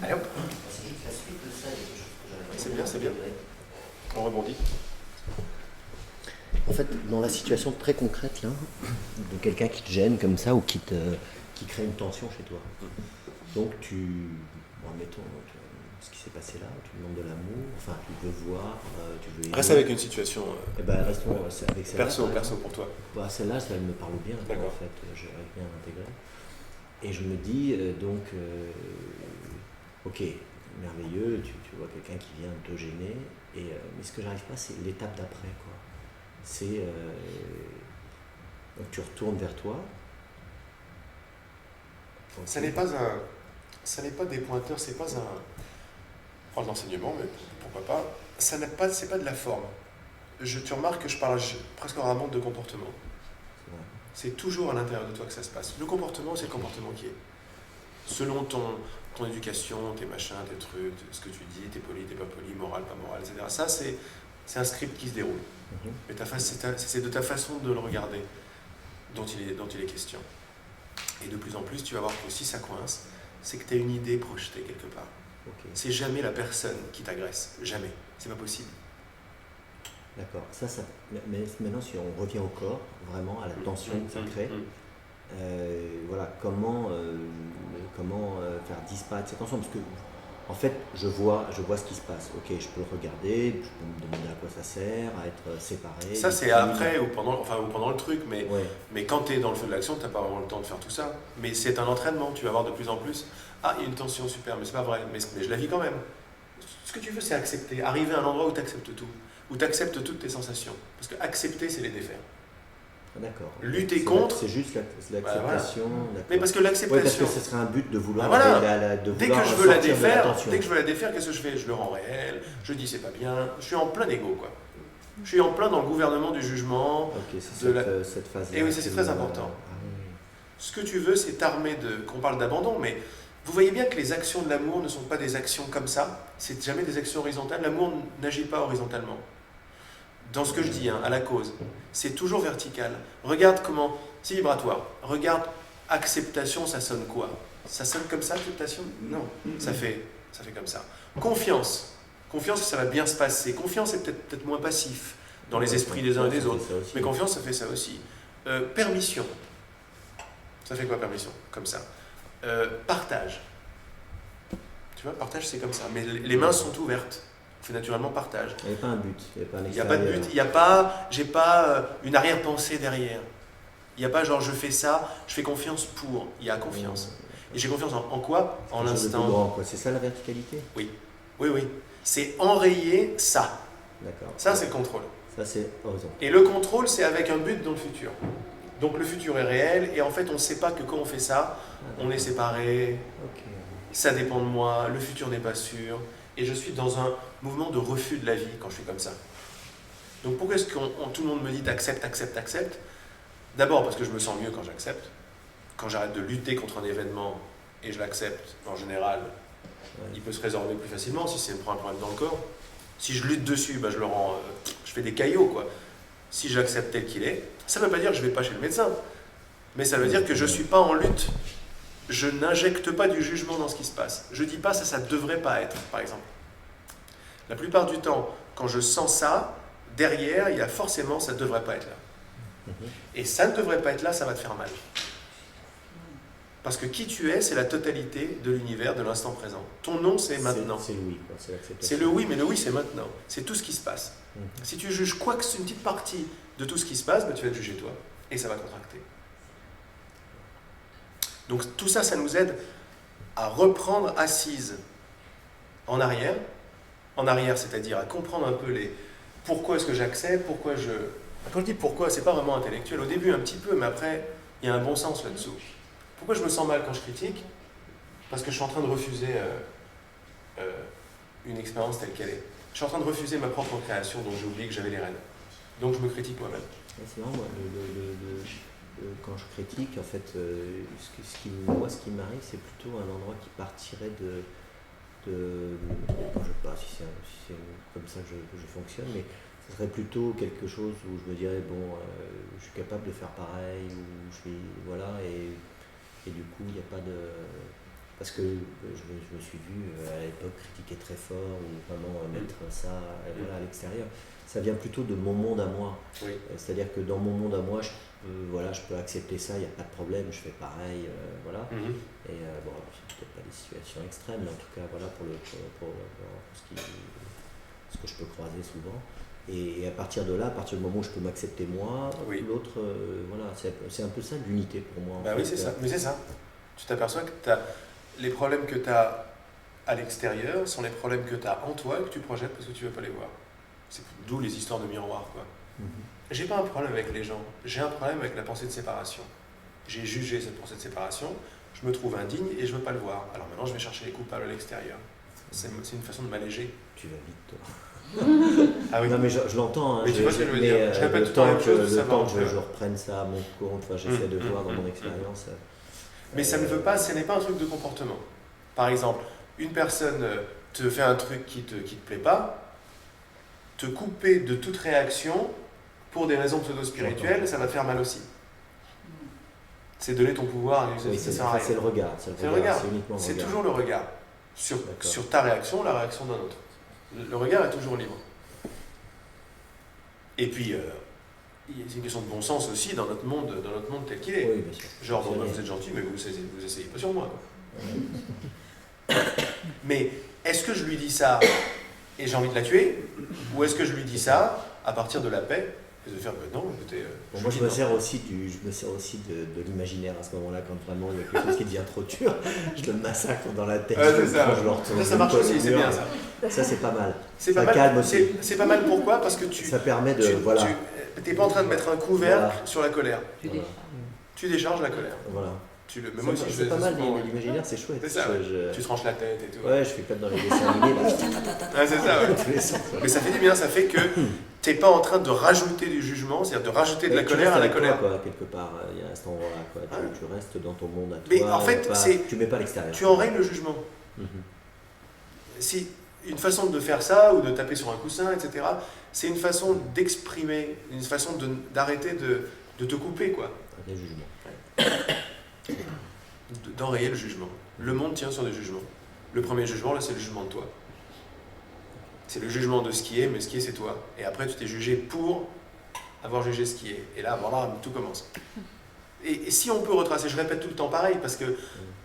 Allez hop, C'est juste la suite de ça, il y a quelque chose que j'aurais c'est bien, c'est bien. On rebondit. En fait, dans la situation très concrète là, de quelqu'un qui te gêne comme ça ou qui crée une tension chez toi. Donc bon, admettons, ce qui s'est passé là, tu demandes de l'amour, enfin tu veux voir, tu veux aimer. Reste avec une situation Eh ben, restons avec celle-là. perso pour toi. Bah, celle-là, ça me parle bien, D'accord. en fait, j'aurais bien intégré. Et je me dis, ok, merveilleux, tu vois quelqu'un qui vient te gêner, mais ce que j'arrive pas, c'est l'étape d'après, quoi. C'est, donc tu retournes vers toi. Ça n'est pas des pointeurs, c'est pas un. On parle d'enseignement, mais pourquoi pas. C'est pas de la forme. Tu remarques que je parle presque rarement de comportement. Ouais. C'est toujours à l'intérieur de toi que ça se passe. Le comportement, c'est le comportement qui est. Selon ton éducation, tes machins, tes trucs, ce que tu dis, t'es poli, t'es pas poli, moral, pas moral, etc. Ça, c'est un script qui se déroule. Mais c'est de ta façon de le regarder dont il est question. Et de plus en plus, tu vas voir que si ça coince, c'est que tu as une idée projetée quelque part. Okay. C'est jamais la personne qui t'agresse. Jamais. C'est pas possible. D'accord. Mais maintenant, si on revient au corps, vraiment à la tension que ça crée, voilà, comment faire disparaître cette tension, parce que en fait, je vois ce qui se passe. Ok, je peux le regarder, je peux me demander à quoi ça sert, à être séparé. Ça, c'est après ou pendant le truc, mais, ouais. mais quand tu es dans le feu de l'action, tu n'as pas vraiment le temps de faire tout ça. Mais c'est un entraînement, tu vas voir de plus en plus. Ah, il y a une tension, super, mais c'est pas vrai, mais je la vis quand même. Ce que tu veux, c'est accepter, arriver à un endroit où tu acceptes tout, où tu acceptes toutes tes sensations. Parce que accepter, c'est les défaire. D'accord. Lutter contre. C'est juste l'acceptation. Voilà. Mais parce que l'acceptation. Ouais, parce que ce serait un but de vouloir. Voilà. Dès que je veux la défaire, qu'est-ce que je fais? Je le rends réel, je dis c'est pas bien, je suis en plein égo, quoi. Je suis en plein dans le gouvernement du jugement. Ok, c'est cette phase-là. Et oui, c'est très important. Ce que tu veux, c'est t'armer qu'on parle d'abandon, mais vous voyez bien que les actions de l'amour ne sont pas des actions comme ça, c'est jamais des actions horizontales. L'amour n'agit pas horizontalement. Dans ce que je dis, à la cause, c'est toujours vertical. Regarde comment, c'est vibratoire. Regarde, acceptation, ça sonne quoi? Ça sonne comme ça, acceptation? Non, ça fait comme ça. Confiance, ça va bien se passer. Confiance est peut-être moins passif dans les esprits des uns et des autres, mais confiance, ça fait ça aussi. Permission, ça fait quoi permission? Comme ça. Partage, tu vois, partage c'est comme ça, mais les mains sont ouvertes. On fait naturellement partage. Il n'y a pas un but, il n'y a pas un extérieur. Il n'y a pas de but, j'ai pas une arrière-pensée derrière. Il n'y a pas genre je fais ça, je fais confiance pour. Il y a confiance. Et j'ai confiance en quoi? En l'instant. C'est ça la verticalité? Oui. C'est enrayer ça. D'accord. Ça c'est le contrôle. Ça c'est horizontal. Et le contrôle c'est avec un but dans le futur. Donc le futur est réel et en fait on ne sait pas que quand on fait ça, on est séparés. Okay. Ça dépend de moi, le futur n'est pas sûr. Et je suis dans un mouvement de refus de la vie quand je suis comme ça. Donc pourquoi est-ce que tout le monde me dit d'accepte? D'abord parce que je me sens mieux quand j'accepte. Quand j'arrête de lutter contre un événement et je l'accepte, en général, il peut se résorber plus facilement si c'est un problème dans le corps. Si je lutte dessus, je le rends, je fais des caillots, quoi. Si je l'accepte tel qu'il est, ça ne veut pas dire que je ne vais pas chez le médecin, mais ça veut dire que je ne suis pas en lutte. Je n'injecte pas du jugement dans ce qui se passe. Je ne dis pas ça ne devrait pas être, par exemple. La plupart du temps, quand je sens ça, derrière, il y a forcément ça ne devrait pas être là. Et ça ne devrait pas être là, ça va te faire mal. Parce que qui tu es, c'est la totalité de l'univers, de l'instant présent. Ton nom, c'est maintenant. C'est le oui, quoi. C'est l'acceptation. C'est le oui, mais le oui, c'est maintenant. C'est tout ce qui se passe. Si tu juges quoi que c'est une petite partie de tout ce qui se passe, tu vas te juger toi. Et ça va contracter. Donc tout ça, ça nous aide à reprendre assise en arrière. En arrière, c'est-à-dire à comprendre un peu pourquoi est-ce que j'accepte, pourquoi je... Quand je dis pourquoi, c'est pas vraiment intellectuel. Au début, un petit peu, mais après, il y a un bon sens là-dessous. Pourquoi je me sens mal quand je critique? Parce que je suis en train de refuser une expérience telle qu'elle est. Je suis en train de refuser ma propre création, dont j'ai oublié que j'avais les rênes. Donc je me critique moi-même. C'est marrant, moi, quand je critique, en fait, ce qui m'arrive, c'est plutôt un endroit qui partirait de je ne sais pas si c'est comme ça que je fonctionne, mais ce serait plutôt quelque chose où je me dirais, je suis capable de faire pareil, ou voilà, et du coup, il n'y a pas de... parce que je me suis vu à l'époque critiquer très fort ou vraiment mettre ça voilà, à l'extérieur. Ça vient plutôt de mon monde à moi. Oui. C'est-à-dire que dans mon monde à moi, je peux accepter ça, il n'y a pas de problème, je fais pareil, voilà. Et bon, c'est peut-être pas des situations extrêmes, mais en tout cas, voilà, pour ce que je peux croiser souvent. Et à partir de là, à partir du moment où je peux m'accepter moi, l'autre, voilà, c'est un peu ça l'unité pour moi. Bah oui, c'est ça. Mais c'est ça. Tu t'aperçois que les problèmes que tu as à l'extérieur sont les problèmes que tu as en toi et que tu projettes parce que tu ne veux pas les voir. C'est d'où les histoires de miroir, quoi. J'ai pas un problème avec les gens, j'ai un problème avec la pensée de séparation. J'ai jugé cette pensée de séparation, je me trouve indigne et je veux pas le voir. Alors maintenant, je vais chercher les coupables à l'extérieur. C'est une façon de m'alléger. Tu vas vite, toi. Ah oui. Non, mais je l'entends. Mais tu vois ce que je veux dire. Je répète le tout le temps la même chose. Le temps que je reprenne ça à mon compte, j'essaie de voir dans mon expérience. Mais ça ne veut pas, ce n'est pas un truc de comportement. Par exemple, une personne te fait un truc qui te plaît pas, te couper de toute réaction pour des raisons pseudo-spirituelles, ça va te faire mal aussi. C'est donner ton pouvoir à oui, c'est le regard. C'est le regard. C'est toujours le regard. Sur ta réaction, la réaction d'un autre. Le regard est toujours libre. Et puis, c'est une question de bon sens aussi dans notre monde tel qu'il est. Oui, bien sûr. Genre, bon, vous êtes gentil, mais vous essayez pas sur moi. Mais est-ce que je lui dis ça et j'ai envie de la tuer, ou est-ce que je lui dis ça à partir de la paix et de faire non, écoutez. Moi, je me sers aussi de l'imaginaire à ce moment-là, quand vraiment il y a quelque chose qui devient trop dur, je le massacre dans la tête. Ça marche aussi, c'est bien ça. Ça, c'est pas mal. Ça calme aussi. C'est pas mal pourquoi ? Parce que ça permet de. Tu n'es pas en train de mettre un couvercle sur la colère. Voilà. Tu décharges la colère. Voilà. C'est pas mal, l'imaginaire, c'est chouette. C'est ça, tu te tranches la tête et tout. Ouais, je fais comme dans les dessins animés. C'est ça, ouais. Mais ça fait du bien, ça fait que tu n'es pas en train de rajouter du jugement, c'est-à-dire de rajouter de la colère à la colère. Toi, quelque part, il y a cet endroit-là. Tu restes dans ton monde à toi. Mais en fait, tu mets pas l'extérieur. Tu enrayes le jugement. Si une façon de faire ça, ou de taper sur un coussin, etc., c'est une façon d'exprimer, une façon d'arrêter de te couper, quoi. Les jugements. D'enrayer le jugement. Le monde tient sur des jugements. Le premier jugement, là, c'est le jugement de toi. C'est le jugement de ce qui est, mais ce qui est, c'est toi. Et après, tu t'es jugé pour avoir jugé ce qui est. Et là, voilà, tout commence. Et si on peut retracer, je répète tout le temps pareil, parce que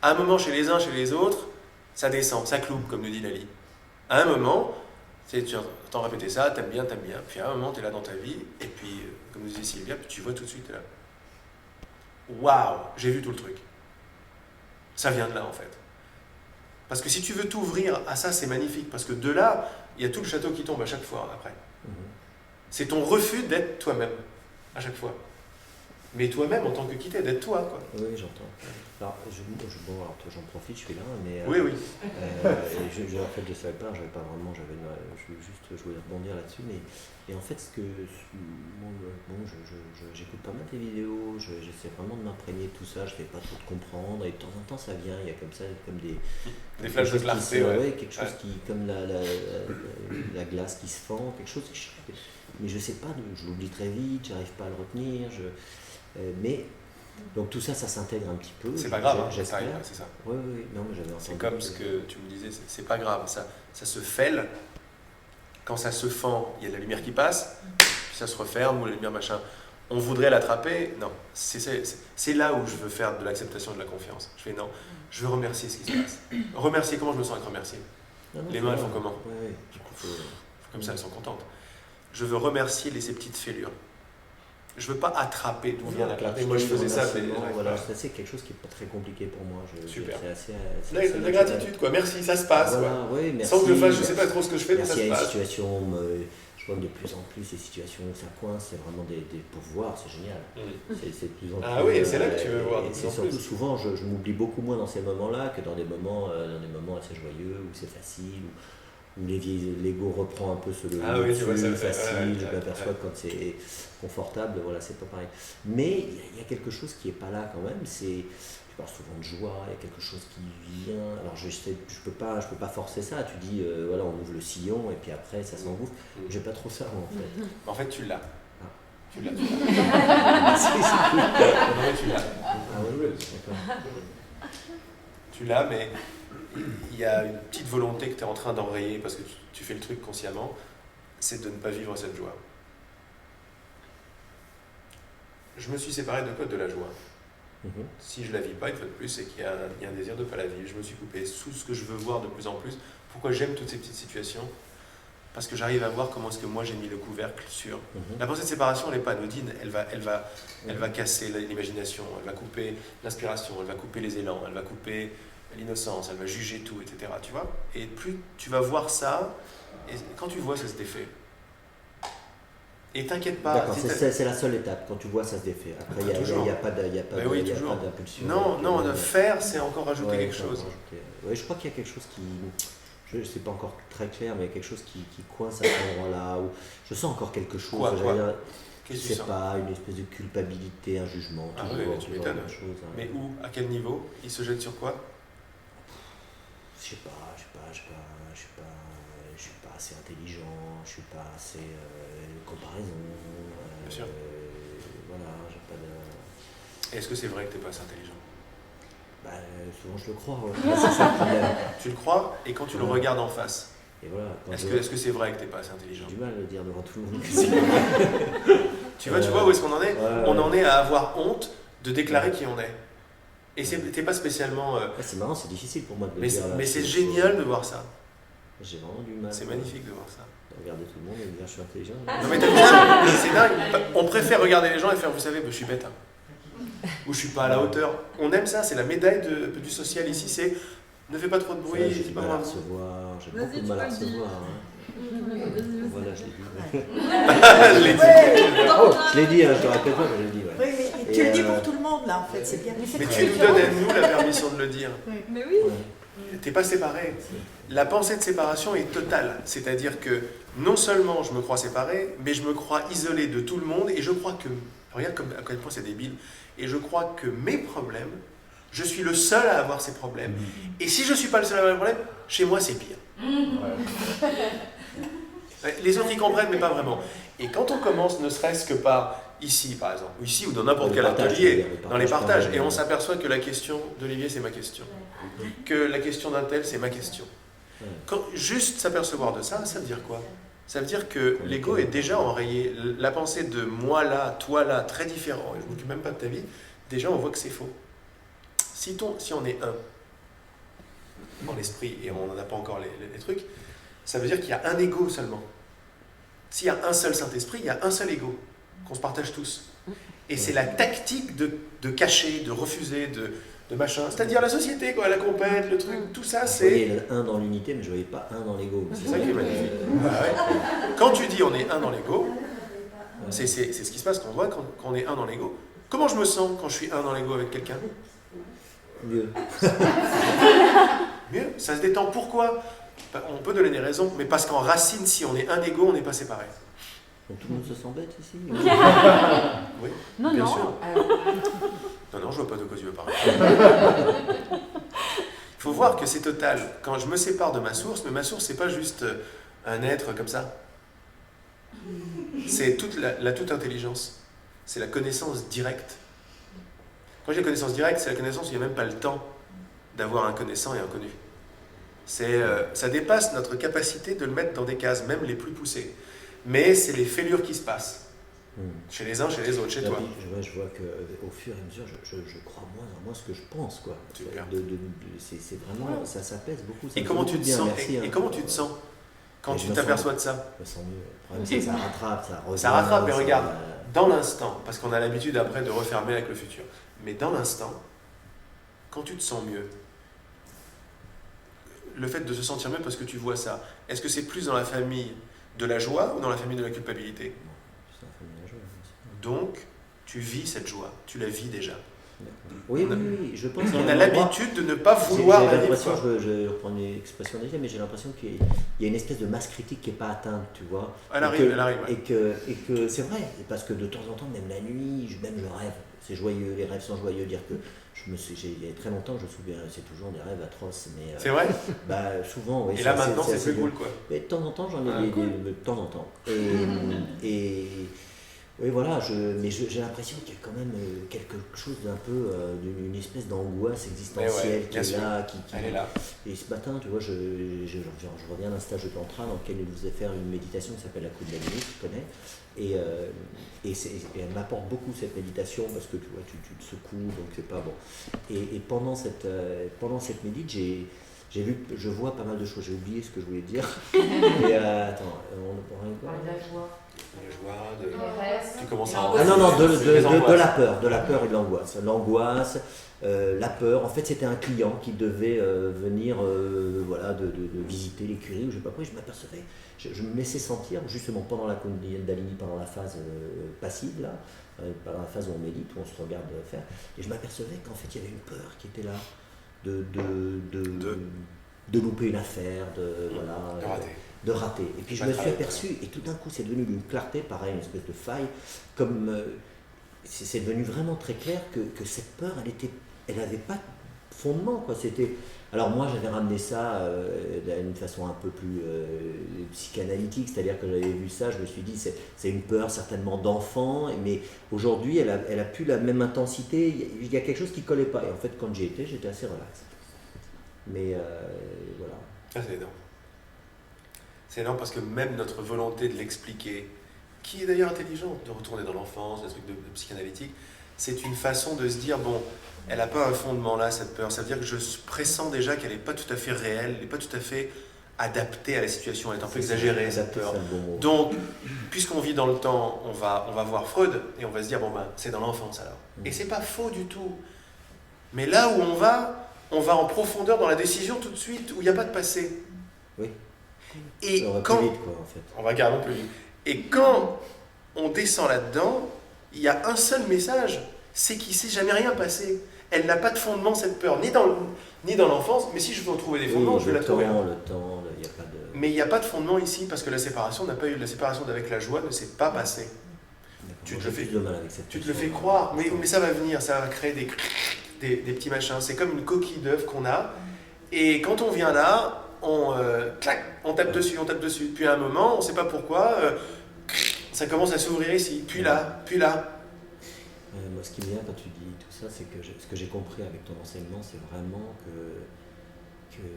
à un moment, chez les uns, chez les autres, ça descend, ça cloupe, comme nous dit Lali. À un moment, tu entends répéter ça, t'aimes bien. Puis à un moment, tu es là dans ta vie, et puis, comme nous disait Sylvia, puis tu vois tout de suite, t'es là. Waouh, j'ai vu tout le truc. Ça vient de là, en fait. Parce que si tu veux t'ouvrir à ça, c'est magnifique. Parce que de là, il y a tout le château qui tombe à chaque fois, après. C'est ton refus d'être toi-même, à chaque fois. Mais toi-même, en tant que quitté, d'être toi, quoi. Oui, j'entends. Alors, j'en profite, je suis là, mais... Oui. En fait, je ne savais pas, je voulais rebondir là-dessus, mais... Et en fait, j'écoute pas mal tes vidéos, j'essaie vraiment de m'imprégner de tout ça, je ne fais pas trop de comprendre, et de temps en temps, ça vient, il y a comme ça, comme des flashs de clarté, quelque chose qui, comme la glace qui se fend, quelque chose mais je ne sais pas, je l'oublie très vite, j'arrive pas à le retenir, mais... Donc tout ça, ça s'intègre un petit peu. C'est pas grave, j'espère. C'est ça. Oui, non, mais j'avais entendu. C'est comme ce que tu me disais, c'est pas grave, ça se fêle. Quand ça se fend, il y a de la lumière qui passe, puis ça se referme, ou la lumière machin. On voudrait l'attraper, non. C'est là où je veux faire de l'acceptation et de la confiance. Je fais non, je veux remercier ce qui se passe. Remercier, comment je me sens être remercié ? Les mains, elles font comment ? Comme ça, elles sont contentes. Je veux remercier ces petites fêlures. Je ne veux pas attraper d'où vient la clarté. Moi, je faisais ça. Voilà, c'est quelque chose qui n'est pas très compliqué pour moi. Super. C'est la gratitude, quoi. Merci, ça se passe. Voilà, oui, merci, sans que je fasse, je ne sais pas trop ce que je fais, mais ça se passe. Je vois que de plus en plus, ces situations où ça coince, c'est vraiment des pouvoirs, c'est génial. C'est de plus en plus. Ah oui, c'est là que tu veux voir. Et c'est surtout souvent, je m'oublie beaucoup moins dans ces moments-là que dans des moments assez joyeux, où c'est facile, où l'ego reprend un peu ce dessus, facile, je m'aperçois que quand c'est confortable, voilà, c'est pas pareil. Mais il y a quelque chose qui est pas là quand même, tu parles souvent de joie, il y a quelque chose qui vient, alors je peux pas forcer ça, tu dis, voilà, on ouvre le sillon et puis après ça s'engouffre, j'ai pas trop ça moi, en fait. En fait, tu l'as. Tu l'as. Ah oui, d'accord. tu l'as, mais il y a une petite volonté que tu es en train d'enrayer parce que tu fais le truc consciemment, c'est de ne pas vivre cette joie. Je me suis séparé de la joie. Si je la vis pas, une fois de plus, c'est qu'il y a un désir de ne pas la vivre. Je me suis coupé sous ce que je veux voir de plus en plus. Pourquoi j'aime toutes ces petites situations? Parce que j'arrive à voir comment est-ce que moi j'ai mis le couvercle sur... La pensée de séparation, elle n'est pas anodine, elle va casser l'imagination, elle va couper l'inspiration, elle va couper les élans, elle va couper l'innocence, elle va juger tout, etc. Tu vois? Et plus tu vas voir ça, et quand tu vois, ça se défait. Et t'inquiète pas. D'accord, c'est la seule étape. Quand tu vois, ça se défait. Après, il n'y a pas d'impulsion. Non, de faire, c'est encore rajouter quelque chose. Oui, je crois qu'il y a quelque chose qui... Je ne sais pas encore très clair, mais il y a quelque chose qui coince à ce moment-là. Où je sens encore quelque chose. Je ne sais pas, une espèce de culpabilité, un jugement. Ah oui, tu m'étonnes. Mais où? À quel niveau? Il se jette sur quoi? Je sais pas, je suis pas assez intelligent, je suis pas assez comparaison. Bien sûr. Voilà, j'ai pas de... Est-ce que c'est vrai que tu n'es pas assez intelligent? Souvent je le crois, ouais. C'est ça le problème. Tu le crois, et quand tu le regardes en face, et voilà, est-ce que c'est vrai que tu n'es pas assez intelligent? J'ai du mal à le dire devant tout le monde. Tu vois où est-ce qu'on en est? On en est à avoir honte de déclarer qui on est. Et t'es pas spécialement... c'est marrant, c'est difficile pour moi de le dire. Mais c'est génial de voir ça. J'ai vraiment du mal. C'est magnifique de voir ça. Regarder tout le monde et me dire je suis intelligent. Non mais t'as bien, c'est dingue. On préfère regarder les gens et faire, vous savez, je suis bête. Ou je suis pas à la hauteur. On aime ça, c'est la médaille du social ici, c'est ne fais pas trop de bruit, j'ai pas mal à recevoir, j'ai beaucoup de mal à recevoir. Voilà, je l'ai dit. Je l'ai dit, je te rappelle pas, je l'ai dit. Oui, mais tu le dis pour tout le monde là en fait, c'est bien. Mais tu nous donnes à nous la permission de le dire. Mais oui. T'es pas séparé. La pensée de séparation est totale. C'est-à-dire que non seulement je me crois séparé, mais je me crois isolé de tout le monde et je crois que, regarde à quel point c'est débile, et je crois que mes problèmes, je suis le seul à avoir ces problèmes. Et si je ne suis pas le seul à avoir les problèmes, chez moi c'est pire. Les autres y comprennent, mais pas vraiment. Et quand on commence, ne serait-ce que par ici, par exemple, ou ici ou dans n'importe quel atelier, dans les partages, et on s'aperçoit que la question d'Olivier, c'est ma question. Que la question d'un tel, c'est ma question. Juste s'apercevoir de ça, ça veut dire quoi? Ça veut dire que l'ego est déjà enrayé. La pensée de moi là, toi là, très différent, et je ne m'occupe même pas de ta vie, déjà on voit que c'est faux. Si on est un dans l'esprit, et on n'en a pas encore les trucs, ça veut dire qu'il y a un ego seulement. S'il y a un seul Saint-Esprit, il y a un seul ego, qu'on se partage tous. Et c'est la tactique de cacher, de refuser, de machin. C'est-à-dire la société, quoi, la compète, le truc, tout ça, c'est... Je voyais un dans l'unité, mais je ne voyais pas un dans l'ego. C'est ça qui est magnifique. Quand tu dis on est un dans l'ego, c'est ce qui se passe quand on voit qu'on est un dans l'ego. Comment je me sens quand je suis un dans l'ego avec quelqu'un? Mieux. Mieux, ça se détend. Pourquoi? On peut donner des raisons, mais parce qu'en racine, si on est un ego, on n'est pas séparés. Donc tout le monde se sent bête ici? Oui, non, bien non. sûr. Non, je vois pas de quoi tu veux parler. Il faut voir que c'est total. Quand je me sépare de ma source, mais ma source, c'est pas juste un être comme ça. C'est toute la toute intelligence. C'est la connaissance directe. Quand j'ai connaissance directe, c'est la connaissance où il n'y a même pas le temps d'avoir un connaissant et un connu. Ça dépasse notre capacité de le mettre dans des cases, même les plus poussées. Mais c'est les fêlures qui se passent. Chez les uns, chez les autres, chez toi. Je vois qu'au fur et à mesure, je crois moins en moi ce que je pense. Quoi. Super. C'est vraiment, ça pèse beaucoup. Et comment tu te sens? Et comment tu te sens quand tu t'aperçois de ça? Je me sens mieux. Le problème, ça rattrape, ça revient. Ça rattrape, mais regarde, dans l'instant, parce qu'on a l'habitude après de refermer avec le futur, mais dans l'instant, quand tu te sens mieux, le fait de se sentir mieux parce que tu vois ça, est-ce que c'est plus dans la famille de la joie ou dans la famille de la culpabilité? Donc, tu vis cette joie, tu la vis déjà. Oui, je pense. On a l'habitude de ne pas vouloir la vivre. Je reprends une expression déjà, mais j'ai l'impression qu'il y a une espèce de masse critique qui n'est pas atteinte, tu vois. Elle arrive. Ouais. Et que c'est vrai, parce que de temps en temps, même la nuit, même je rêve. C'est joyeux, les rêves sont joyeux. Dire que il y a très longtemps, je me souviens, c'est toujours des rêves atroces. Mais, c'est vrai? Souvent, oui. Et là maintenant, c'est plus cool, quoi. Mais de temps en temps, j'en ai de temps en temps. Et Oui, voilà, mais j'ai l'impression qu'il y a quand même quelque chose d'un peu, d'une espèce d'angoisse existentielle qui est là. Elle est là. Et ce matin, tu vois, je reviens d'un stage de tantra dans lequel il nous faisait faire une méditation qui s'appelle la Kundalini, tu connais. Et elle m'apporte beaucoup cette méditation parce que tu vois, tu te secoues, donc c'est pas bon. Et pendant cette médite, je vois pas mal de choses. J'ai oublié ce que je voulais dire. Et attends, on parle de La joie. La joie, tu commences à... Ah non, de la peur et de l'angoisse. L'angoisse, la peur. En fait, c'était un client qui devait venir voilà, de visiter l'écurie ou je sais pas quoi. Je m'apercevais, je me laissais sentir justement pendant la Kundalini, pendant la phase passive, là, pendant la phase où on médite, où on se regarde faire. Et je m'apercevais qu'en fait, il y avait une peur qui était là de louper une affaire, de rater. Et puis je me suis aperçu, et tout d'un coup c'est devenu d'une clarté, pareil, une espèce de faille, comme c'est devenu vraiment très clair que cette peur, elle n'avait pas de fondement, quoi. Alors moi j'avais ramené ça d'une façon un peu plus psychanalytique, c'est-à-dire que j'avais vu ça, je me suis dit c'est une peur certainement d'enfant, mais aujourd'hui elle a plus la même intensité, il y a quelque chose qui collait pas, et en fait quand j'étais assez relax. Mais voilà. Ah, c'est énorme. C'est énorme parce que même notre volonté de l'expliquer, qui est d'ailleurs intelligente, de retourner dans l'enfance, des trucs de psychanalytique, c'est une façon de se dire, bon, elle n'a pas un fondement là, cette peur. Ça veut dire que je pressens déjà qu'elle n'est pas tout à fait réelle, elle n'est pas tout à fait adaptée à la situation, elle est un peu exagérée, cette peur. Donc, puisqu'on vit dans le temps, on va voir Freud et on va se dire, bon, ben, c'est dans l'enfance alors. Et c'est pas faux du tout. Mais là où on va en profondeur dans la décision tout de suite, où il n'y a pas de passé. Oui. Et on va quand, plus vite, quoi, en fait. On va carrément plus vite. Et quand on descend là-dedans, il y a un seul message, c'est qu'il ne s'est jamais rien passé. Elle n'a pas de fondement, cette peur, ni dans l'enfance, mais si je veux en trouver des fondements, je vais la trouver. Le temps, il n'y a pas de... Mais il n'y a pas de fondement ici, parce que la séparation n'a pas eu, la séparation avec la joie ne s'est pas passée. Tu te le fais croire, mais ça va venir, ça va créer des petits machins. C'est comme une coquille d'œuf qu'on a, et quand on vient là, on tape dessus. Puis à un moment, on ne sait pas pourquoi, ça commence à s'ouvrir ici, puis là. Moi, ce qui me vient quand tu dis tout ça, c'est que ce que j'ai compris avec ton enseignement, c'est vraiment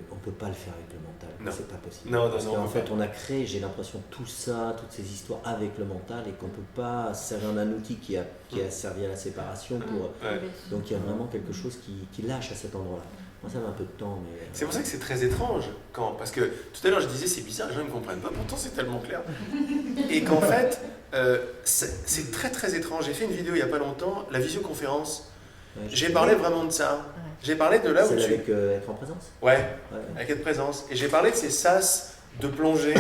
qu'on ne peut pas le faire avec le mental. Non. C'est pas possible. Parce qu'en fait, on a créé, j'ai l'impression, tout ça, toutes ces histoires avec le mental et qu'on ne peut pas servir d'un outil qui a servi à la séparation. Donc il y a vraiment quelque chose qui lâche à cet endroit-là. Moi, ça met un peu de temps, mais... C'est pour ça que c'est très étrange, parce que tout à l'heure je disais c'est bizarre, les gens ne comprennent pas, pourtant c'est tellement clair. Et qu'en fait, c'est très très étrange. J'ai fait une vidéo il n'y a pas longtemps, la visioconférence. Ouais, j'ai parlé vraiment de ça. Ouais. J'ai parlé de là où tu... avec être en présence. Ouais, avec être présence. Et j'ai parlé de ces sas de plongée,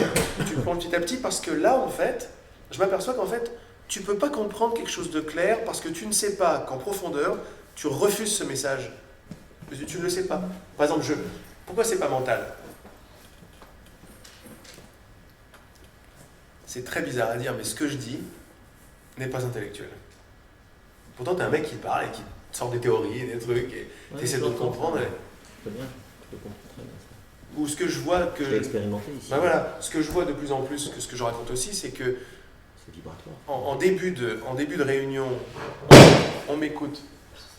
tu plonges petit à petit, parce que là, en fait, je m'aperçois qu'en fait, tu ne peux pas comprendre quelque chose de clair parce que tu ne sais pas qu'en profondeur, tu refuses ce message. Tu ne le sais pas. Par exemple, pourquoi c'est pas mental? C'est très bizarre à dire, mais ce que je dis n'est pas intellectuel. Pourtant, tu es un mec qui parle et qui sort des théories, des trucs, et tu essaies de comprendre. Je peux bien, je peux comprendre. Ou ce que je vois que... Je l'ai expérimenté ici. Ben voilà, ce que je vois de plus en plus, que ce que je raconte aussi, c'est que c'est vibratoire. En début de réunion, on m'écoute.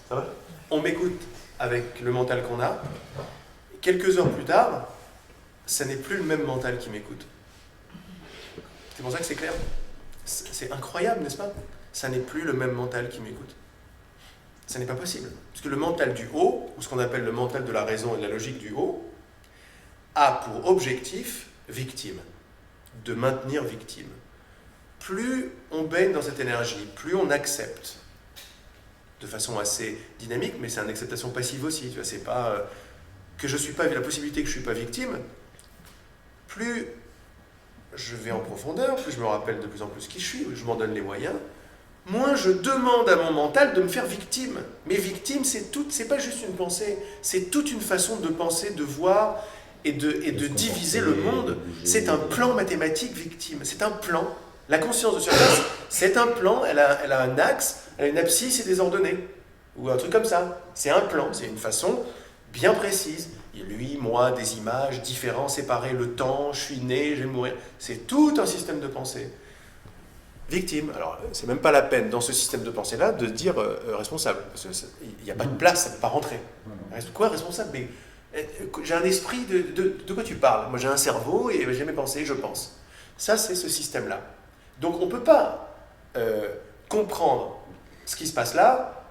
Ça va? On m'écoute avec le mental qu'on a. Quelques heures plus tard, ça n'est plus le même mental qui m'écoute. C'est pour ça que c'est clair. C'est incroyable, n'est-ce pas? Ça n'est plus le même mental qui m'écoute. Ça n'est pas possible. Parce que le mental du haut, ou ce qu'on appelle le mental de la raison et de la logique du haut, a pour objectif victime, de maintenir victime. Plus on baigne dans cette énergie, plus on accepte, de façon assez dynamique, mais c'est une acceptation passive aussi, tu vois, c'est pas que je suis pas, la possibilité que je suis pas victime, plus je vais en profondeur, plus je me rappelle de plus en plus qui je suis, je m'en donne les moyens, moins je demande à mon mental de me faire victime. Mais victime, c'est pas juste une pensée, c'est toute une façon de penser, de voir et de diviser le monde. C'est un plan mathématique victime, c'est un plan. La conscience de surface, c'est un plan, elle a un axe, elle a une abscisse et des ordonnées, ou un truc comme ça. C'est un plan, c'est une façon bien précise. Lui, moi, des images différents, séparés, le temps, je suis né, je vais mourir. C'est tout un système de pensée. victime. Alors, c'est même pas la peine dans ce système de pensée-là de dire responsable. Parce qu'il n'y a pas de place, ça ne peut pas rentrer. Quoi, responsable? Mais j'ai un esprit, de quoi tu parles? Moi, j'ai un cerveau et j'ai mes pensées, je pense. Ça, c'est ce système-là. Donc, on ne peut pas comprendre ce qui se passe là,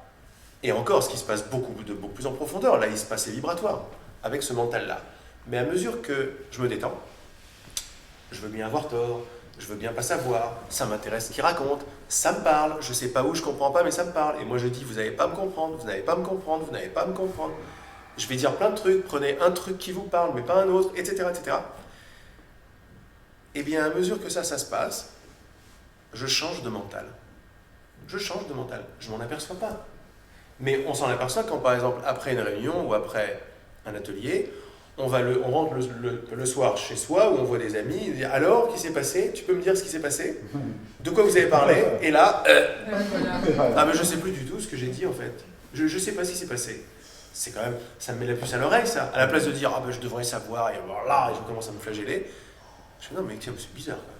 et encore ce qui se passe beaucoup plus en profondeur. Là, il se passe, c'est vibratoire, avec ce mental-là. Mais à mesure que je me détends, je veux bien avoir tort, je veux bien pas savoir, ça m'intéresse ce qu'il raconte, ça me parle, je sais pas où, je comprends pas, mais ça me parle. Et moi je dis, vous n'allez pas me comprendre, vous n'allez pas me comprendre, vous n'allez pas me comprendre. Je vais dire plein de trucs, prenez un truc qui vous parle, mais pas un autre, etc., etc. Et bien à mesure que ça se passe, je change de mental. Je change de mental, je m'en aperçois pas. Mais on s'en aperçoit quand par exemple, après une réunion ou après un atelier, on rentre le soir chez soi où on voit des amis, il dit alors, qu'est-ce qui s'est passé? Tu peux me dire ce qui s'est passé? De quoi vous avez parlé? Et là, ah mais je sais plus du tout ce que j'ai dit en fait. Je sais pas ce qui s'est passé. C'est quand même, ça me met la puce à l'oreille ça. À la place de dire ah ben je devrais savoir et alors là, et je commence à me flageller. Je dis non mais tiens, c'est bizarre quand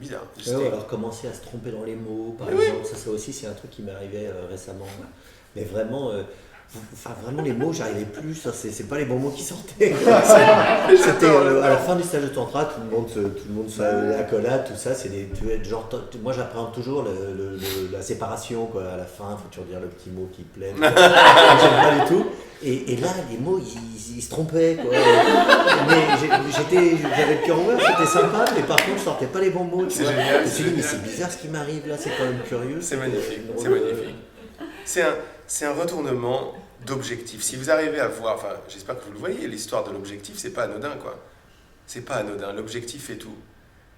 même. C'est bizarre. Alors commencer à se tromper dans les mots, par exemple, ça aussi c'est un truc qui m'est arrivé récemment. Mais vraiment. Vraiment les mots, j'arrivais plus, c'est pas les bons mots qui sortaient. C'était à la fin du stage de tantra, tout le monde se accolade, tout ça, c'est des genre, moi j'apprends toujours la séparation quoi, à la fin, faut toujours dire le petit mot qui plaît. J'aime pas du tout. Et là les mots ils se trompaient quoi. Mais j'avais le cœur ouvert, c'était sympa, mais par contre je sortais pas les bons mots. C'est génial. Je me suis dit mais c'est bizarre ce qui m'arrive là, c'est quand même curieux. C'est magnifique, c'est magnifique. C'est un retournement d'objectif. Si vous arrivez à voir, enfin j'espère que vous le voyez, l'histoire de l'objectif, c'est pas anodin quoi. C'est pas anodin, l'objectif fait tout.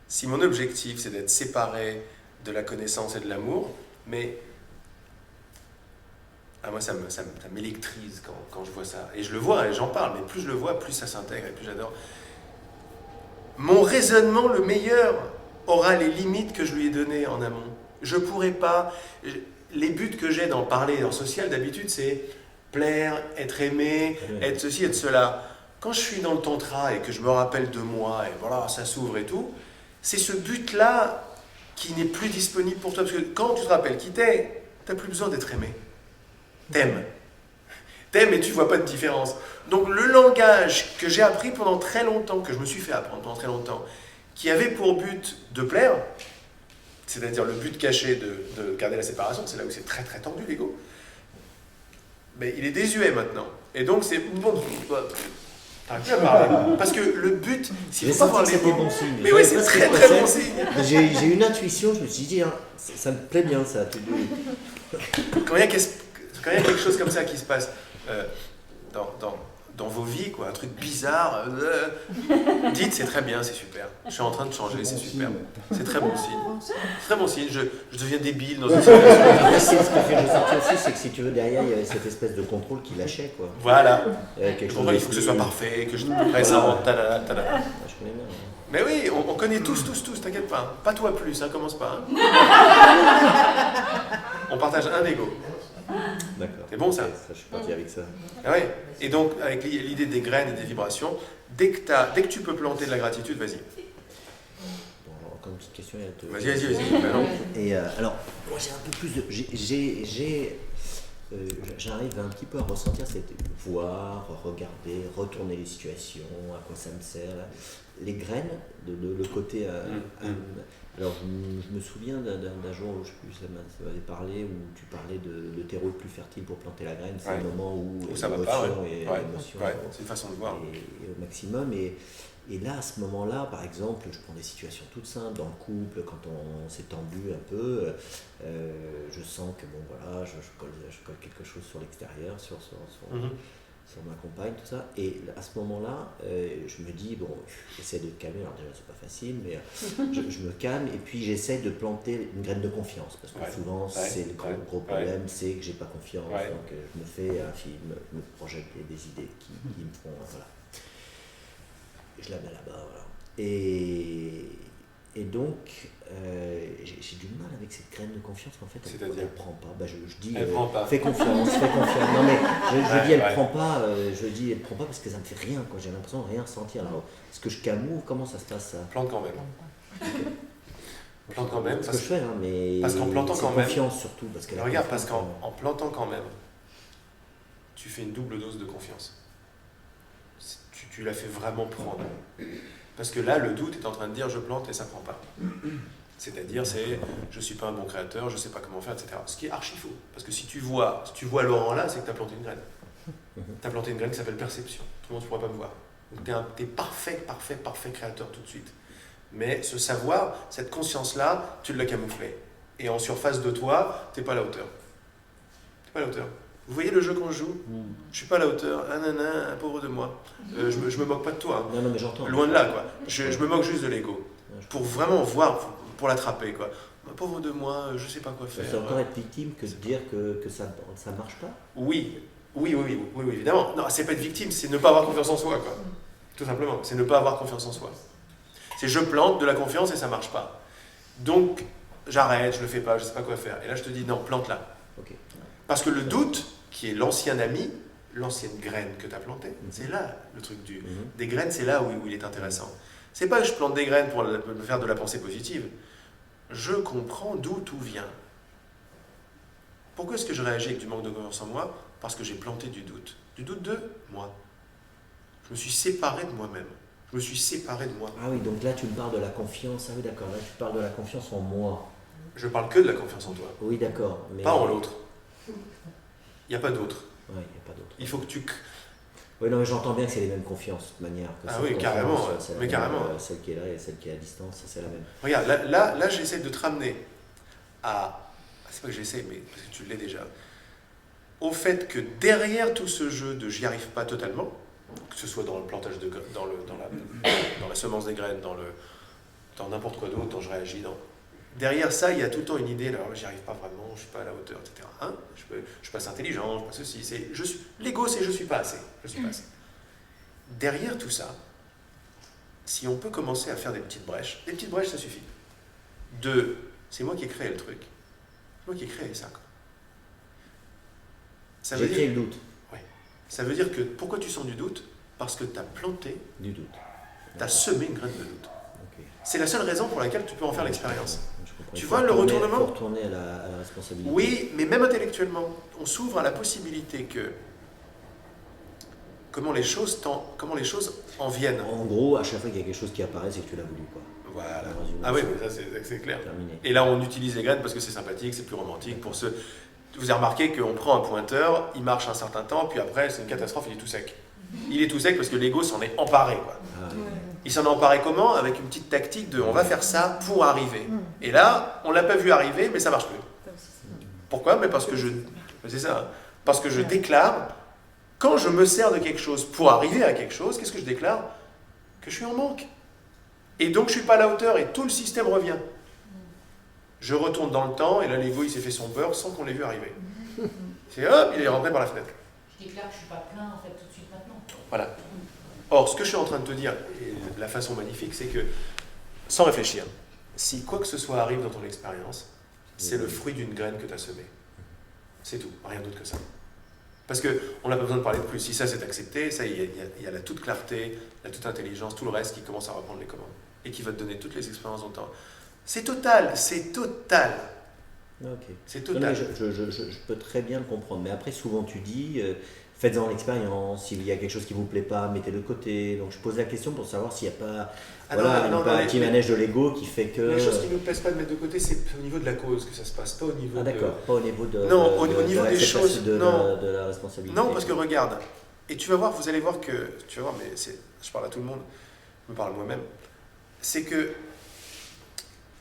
Si mon objectif c'est d'être séparé de la connaissance et de l'amour, mais moi ça m'électrise quand je vois ça. Et je le vois et j'en parle, mais plus je le vois, plus ça s'intègre et plus j'adore. Mon raisonnement le meilleur aura les limites que je lui ai données en amont. Je pourrais pas... Les buts que j'ai dans le parler, dans le social, d'habitude, c'est plaire, être aimé, être ceci, être cela. Quand je suis dans le tantra et que je me rappelle de moi, et voilà, ça s'ouvre et tout, c'est ce but-là qui n'est plus disponible pour toi. Parce que quand tu te rappelles qui t'es, tu n'as plus besoin d'être aimé. T'aimes. T'aimes et tu ne vois pas de différence. Donc le langage que j'ai appris pendant très longtemps, que je me suis fait apprendre pendant très longtemps, qui avait pour but de plaire, c'est-à-dire le but caché de garder la séparation, c'est là où c'est très très tendu l'ego, mais il est désuet maintenant. Et donc c'est bon, t'arrêtes plus à parler. Parce que le but, s'il faut pas voir les mots. Bon signe. Mais oui, c'est très très bon signe. J'ai une intuition, je me suis dit, hein, ça me plaît bien ça. Quand il y a quelque chose comme ça qui se passe dans vos vies, quoi, un truc bizarre, dites c'est très bien, c'est super. Je suis en train de changer, c'est super. C'est très bon signe. C'est très bon signe. Je deviens débile dans une situation. Ce que j'ai ressenti aussi, c'est que si tu veux, derrière, il y avait cette espèce de contrôle qui lâchait, quoi. Voilà. Il faut que ce soit parfait, que je ça tada. Je connais bien. Mais oui, on connaît tous, t'inquiète pas. Pas toi plus, hein, commence pas. Hein. On partage un ego. D'accord. C'est bon ça? Je suis parti avec ça. Ah ouais. Et donc, avec l'idée des graines et des vibrations, dès que tu peux planter de la gratitude, vas-y. Bon, encore une petite question. Vas-y. Et alors, moi j'ai un peu plus de... j'arrive un petit peu à ressentir cette voir, regarder, retourner les situations, à quoi ça me sert. Là. Les graines, le côté... alors je me souviens d'un jour où je sais plus, ça m'avait parlé, où tu parlais de terreau le plus fertile pour planter la graine, c'est le moment où ça va pas, l'émotion c'est une façon de voir. Et au maximum. Et là, à ce moment-là, par exemple, je prends des situations toutes simples, dans le couple, quand on s'est tendu un peu, je sens que bon voilà, je colle quelque chose sur l'extérieur, sur ma compagne, tout ça. Et à ce moment-là, je me dis, bon, j'essaie de te calmer, alors déjà c'est pas facile, mais je me calme et puis j'essaie de planter une graine de confiance, parce que souvent c'est le gros problème, c'est que j'ai pas confiance, donc je me fais un film, je me projette des idées qui me font, voilà. Je la mets là-bas, voilà. Et donc, j'ai du mal avec cette graine de confiance qu'en fait, elle prend pas. Bah, je dis, elle prend pas. Fais confiance. Non mais, je dis, elle prend pas. Je dis, elle prend pas parce que ça me fait rien. J'ai l'impression de rien ressentir. Alors, est-ce que je camoufle? Comment ça se passe ça? Plante quand même. Plante quand même. C'est ce que je fais, hein, mais parce qu'en plantant quand même. Confiance surtout. Parce que Regarde, parce qu'en plantant quand même, tu fais une double dose de confiance. Tu la fais vraiment prendre. Parce que là, le doute est en train de dire je plante et ça ne prend pas. C'est-à-dire, je ne suis pas un bon créateur, je ne sais pas comment faire, etc. Ce qui est archi faux. Parce que si tu vois Laurent là, c'est que tu as planté une graine. Tu as planté une graine qui s'appelle perception. Tout le monde ne pourra pas me voir. Donc tu es parfait créateur tout de suite. Mais ce savoir, cette conscience-là, tu l'as camouflé. Et en surface de toi, tu n'es pas à la hauteur. Tu n'es pas à la hauteur. Vous voyez le jeu qu'on joue ? Je suis pas à la hauteur, pauvre de moi. Je me moque pas de toi. Non, mais j'entends. Loin de là, quoi. Je me moque juste de l'ego. Pour vraiment voir, pour l'attraper, quoi. Pauvre de moi, je sais pas quoi faire. C'est encore être victime que de dire que ça marche pas ? Oui, évidemment. Non, c'est pas être victime, c'est ne pas avoir confiance en soi, quoi. Tout simplement, c'est ne pas avoir confiance en soi. C'est je plante de la confiance et ça marche pas. Donc, j'arrête, je le fais pas, je sais pas quoi faire. Et là, je te dis, non, plante-la. Okay. Parce que le doute, qui est l'ancien ami, l'ancienne graine que tu as plantée, c'est là le truc des graines, c'est là où il est intéressant. C'est pas que je plante des graines pour me faire de la pensée positive. Je comprends d'où tout vient. Pourquoi est-ce que je réagis avec du manque de confiance en moi ? Parce que j'ai planté du doute. Du doute de moi. Je me suis séparé de moi-même. Je me suis séparé de moi. Ah oui, donc là tu me parles de la confiance. Ah oui, d'accord, là tu parles de la confiance en moi. Je parle que de la confiance en toi. Oui, d'accord. Mais... Pas en l'autre. Il n'y a pas d'autre. Oui, il n'y a pas d'autre. Il faut que tu... Oui, non, mais j'entends bien que c'est les mêmes confiances, de toute manière. Que oui, carrément. Mais carrément. Celle qui est là et celle qui est à distance, c'est la même. Regarde, là j'essaie de te ramener à... C'est pas que j'essaie, mais parce que tu l'es déjà. Au fait que derrière tout ce jeu de j'y arrive pas totalement, que ce soit dans le plantage dans la semence des graines, dans n'importe quoi d'autre, dont je réagis, derrière ça, il y a tout le temps une idée, alors j'y arrive pas vraiment, je suis pas à la hauteur, etc. Hein, je suis pas assez intelligent, je suis pas ceci. L'ego, c'est je suis pas assez. Je suis pas assez. Derrière tout ça, si on peut commencer à faire des petites brèches, ça suffit. C'est moi qui ai créé le truc. C'est moi qui ai créé ça. J'ai créé le doute. Oui. Ça veut dire que pourquoi tu sens du doute ? Parce que tu as planté du doute. Tu as semé une graine de doute. Okay. C'est la seule raison pour laquelle tu peux en faire l'expérience. Tu vois le retournement ? Il faut retourner à la responsabilité. Oui, mais même intellectuellement, on s'ouvre à la possibilité que comment les choses en viennent. En gros, à chaque fois qu'il y a quelque chose qui apparaît, c'est que tu l'as voulu, quoi. Voilà. Ah oui, mais ça c'est clair. Terminé. Et là, on utilise les graines parce que c'est sympathique, c'est plus romantique. Vous avez remarqué qu'on prend un pointeur, il marche un certain temps, puis après, c'est une catastrophe, il est tout sec. Il est tout sec parce que l'ego s'en est emparé, quoi. Ah, oui. Il s'en est emparé comment ? Avec une petite tactique de on va faire ça pour arriver. Et là, on ne l'a pas vu arriver, mais ça ne marche plus. Pourquoi ? Mais parce que c'est ça. Parce que je déclare, quand je me sers de quelque chose pour arriver à quelque chose, qu'est-ce que je déclare ? Que je suis en manque. Et donc je ne suis pas à la hauteur et tout le système revient. Je retourne dans le temps et là l'ego il s'est fait son beurre sans qu'on l'ait vu arriver. C'est hop, il est rentré par la fenêtre. Je déclare que je ne suis pas plein en fait tout de suite maintenant. Voilà. Or, ce que je suis en train de te dire, et la façon magnifique, c'est que, sans réfléchir, si quoi que ce soit arrive dans ton expérience, c'est le fruit d'une graine que tu as semée. C'est tout, rien d'autre que ça. Parce qu'on n'a pas besoin de parler de plus. Si ça c'est accepté, ça il y a la toute clarté, la toute intelligence, tout le reste qui commence à reprendre les commandes et qui va te donner toutes les expériences dont tu as. C'est total. Okay. C'est total. Je peux très bien le comprendre. Mais après, souvent tu dis, faites-en l'expérience, s'il y a quelque chose qui ne vous plaît pas, mettez-le de côté. Donc je pose la question pour savoir s'il n'y a pas un petit manège de l'ego qui fait que... Les choses qui ne nous plaisent pas de mettre de côté, c'est au niveau de la cause que ça se passe, pas au niveau pas au niveau de... Non, au niveau des choses, de la responsabilité. Non, parce que regarde, et tu vas voir, vous allez voir que... Tu vas voir, mais je parle à tout le monde, je me parle moi-même. C'est que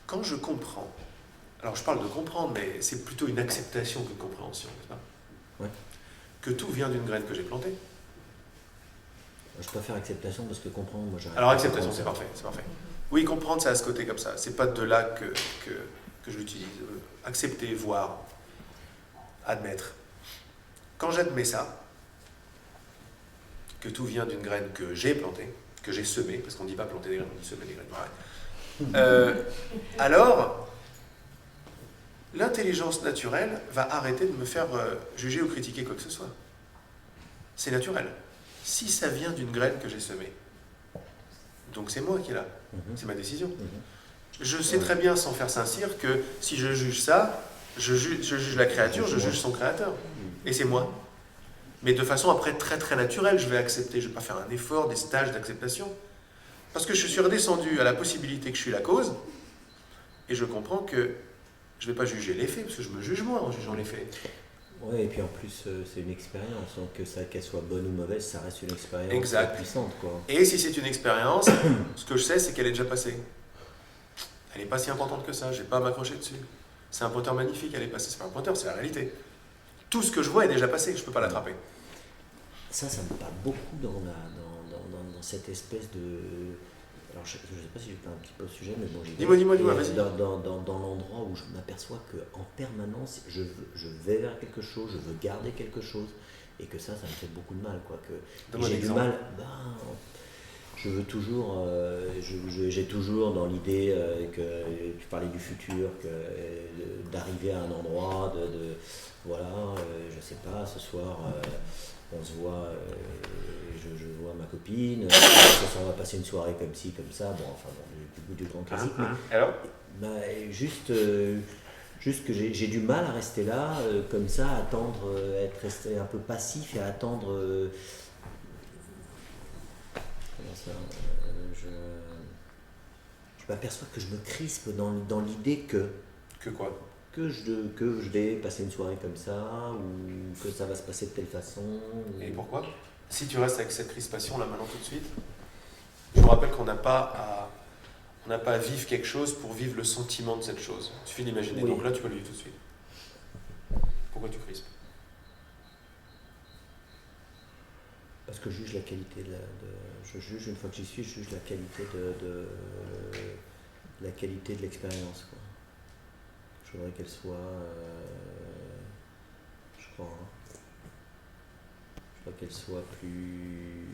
quand je comprends, alors je parle de comprendre, mais c'est plutôt une acceptation que compréhension, n'est-ce pas ? Ouais. Que tout vient d'une graine que j'ai plantée. Je préfère acceptation parce que comprendre, moi j'arrive. Alors acceptation, c'est parfait. Oui, comprendre, c'est à ce côté comme ça. C'est pas de là que je l'utilise. Accepter, voir, admettre. Quand j'admets ça, que tout vient d'une graine que j'ai plantée, que j'ai semée, parce qu'on ne dit pas planter des graines, on dit semer des graines. Alors, l'intelligence naturelle va arrêter de me faire juger ou critiquer quoi que ce soit. C'est naturel. Si ça vient d'une graine que j'ai semée, donc c'est moi qui est là, c'est ma décision. Je sais très bien, sans faire Saint-Cyr, que si je juge ça, je juge la créature, je juge son créateur. Et c'est moi. Mais de façon après très très naturelle, je vais accepter. Je ne vais pas faire un effort, des stages d'acceptation. Parce que je suis redescendu à la possibilité que je suis la cause, et je comprends que je ne vais pas juger les faits, parce que je me juge moi en jugeant les faits. Oui, et puis en plus, c'est une expérience, donc qu'elle soit bonne ou mauvaise, ça reste une expérience Exact. puissante, quoi. Et si c'est une expérience, ce que je sais, c'est qu'elle est déjà passée. Elle n'est pas si importante que ça, je n'ai pas à m'accrocher dessus. C'est un pointeur magnifique, elle est passée. C'est pas un pointeur, c'est la réalité. Tout ce que je vois est déjà passé, je ne peux pas l'attraper. Ça me parle beaucoup dans cette espèce de... Alors, je ne sais pas si je vais un petit peu au sujet, mais bon, Dis-moi, vas-y. Dans l'endroit où je m'aperçois qu'en permanence, je vais vers quelque chose, je veux garder quelque chose, et que ça me fait beaucoup de mal, quoi. J'ai du mal... je veux toujours... j'ai toujours dans l'idée que... Tu parlais du futur, d'arriver à un endroit, voilà, je sais pas, ce soir... on se voit, je vois ma copine, ce soir on va passer une soirée comme ci, comme ça, bon, enfin, du bout du grand classique. Alors juste que j'ai du mal à rester là, comme ça, à attendre, rester un peu passif et à attendre. Comment ça je m'aperçois que je me crispe dans l'idée que. Que quoi? Que je vais passer une soirée comme ça, ou que ça va se passer de telle façon. Et pourquoi? Si tu restes avec cette crispation là maintenant tout de suite, je vous rappelle qu'on n'a pas à vivre quelque chose pour vivre le sentiment de cette chose. Il suffit d'imaginer. Oui. Donc là, tu peux le vivre tout de suite. Pourquoi tu crispes? Parce que je juge la qualité je juge, une fois que j'y suis, je juge la qualité la qualité de l'expérience, quoi. Je voudrais qu'elle soit, je crois qu'elle soit plus...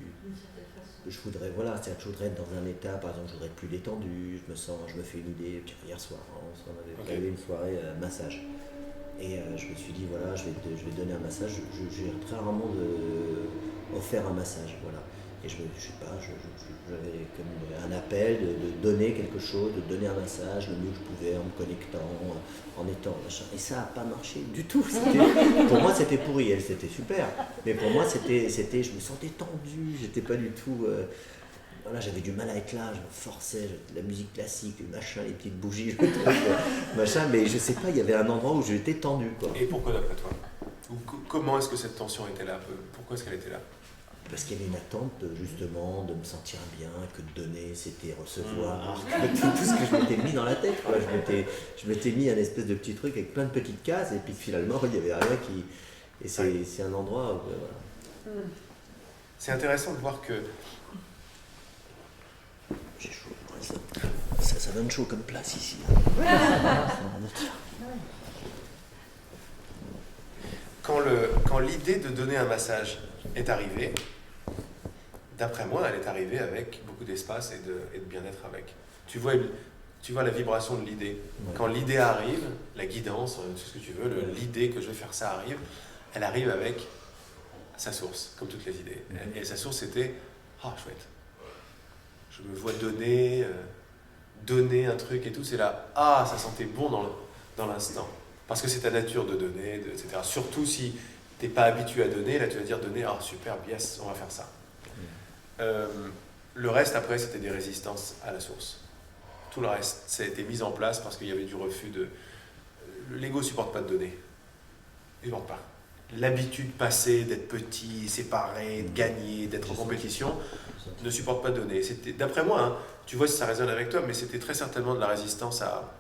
Je voudrais, voilà, je voudrais être dans un état, par exemple, je voudrais être plus détendu, je me fais une idée. Hier soir, on avait prévu une soirée massage. Et je me suis dit, voilà, je vais donner un massage. J'ai très rarement offert un massage, voilà. Et je sais pas, j'avais comme un appel de donner quelque chose, de donner un massage le mieux que je pouvais en me connectant, en étant machin. Et ça n'a pas marché du tout. Pour moi, c'était pourri. Elle, c'était super. Mais pour moi, je me sentais tendu. J'étais pas du tout. Voilà, j'avais du mal à être là. Je me forçais. La musique classique, machin, les petites bougies, le truc, machin. Mais je sais pas, il y avait un endroit où j'étais tendu, quoi. Et pourquoi d'après toi? Comment est-ce que cette tension était là? Pourquoi est-ce qu'elle était là? Parce qu'il y avait une attente, justement, de me sentir bien, que de donner, c'était recevoir, tout ce que je m'étais mis dans la tête, quoi. Je m'étais mis un espèce de petit truc avec plein de petites cases, et puis finalement, il n'y avait rien qui... Et c'est un endroit où, voilà. C'est intéressant de voir que... J'ai chaud, ça donne chaud comme place ici. Quand l'idée de donner un massage est arrivée, d'après moi, elle est arrivée avec beaucoup d'espace et de bien-être avec. Tu vois la vibration de l'idée. Ouais. Quand l'idée arrive, la guidance, tout ce que tu veux, l'idée que je vais faire ça arrive, elle arrive avec sa source, comme toutes les idées. Et sa source c'était « Ah, chouette, je me vois donner un truc et tout, c'est là, ah, ça sentait bon dans l'instant. » Parce que c'est ta nature de donner, etc. Surtout si tu n'es pas habitué à donner, là tu vas dire donner, ah super, yes, on va faire ça. Le reste après c'était des résistances à la source. Tout le reste, ça a été mis en place parce qu'il y avait du refus de... L'ego ne supporte pas de donner. Il ne supporte pas. L'habitude passée d'être petit, séparé, de gagner, d'être en compétition, ne supporte pas de donner. D'après moi, hein, tu vois si ça résonne avec toi, mais c'était très certainement de la résistance à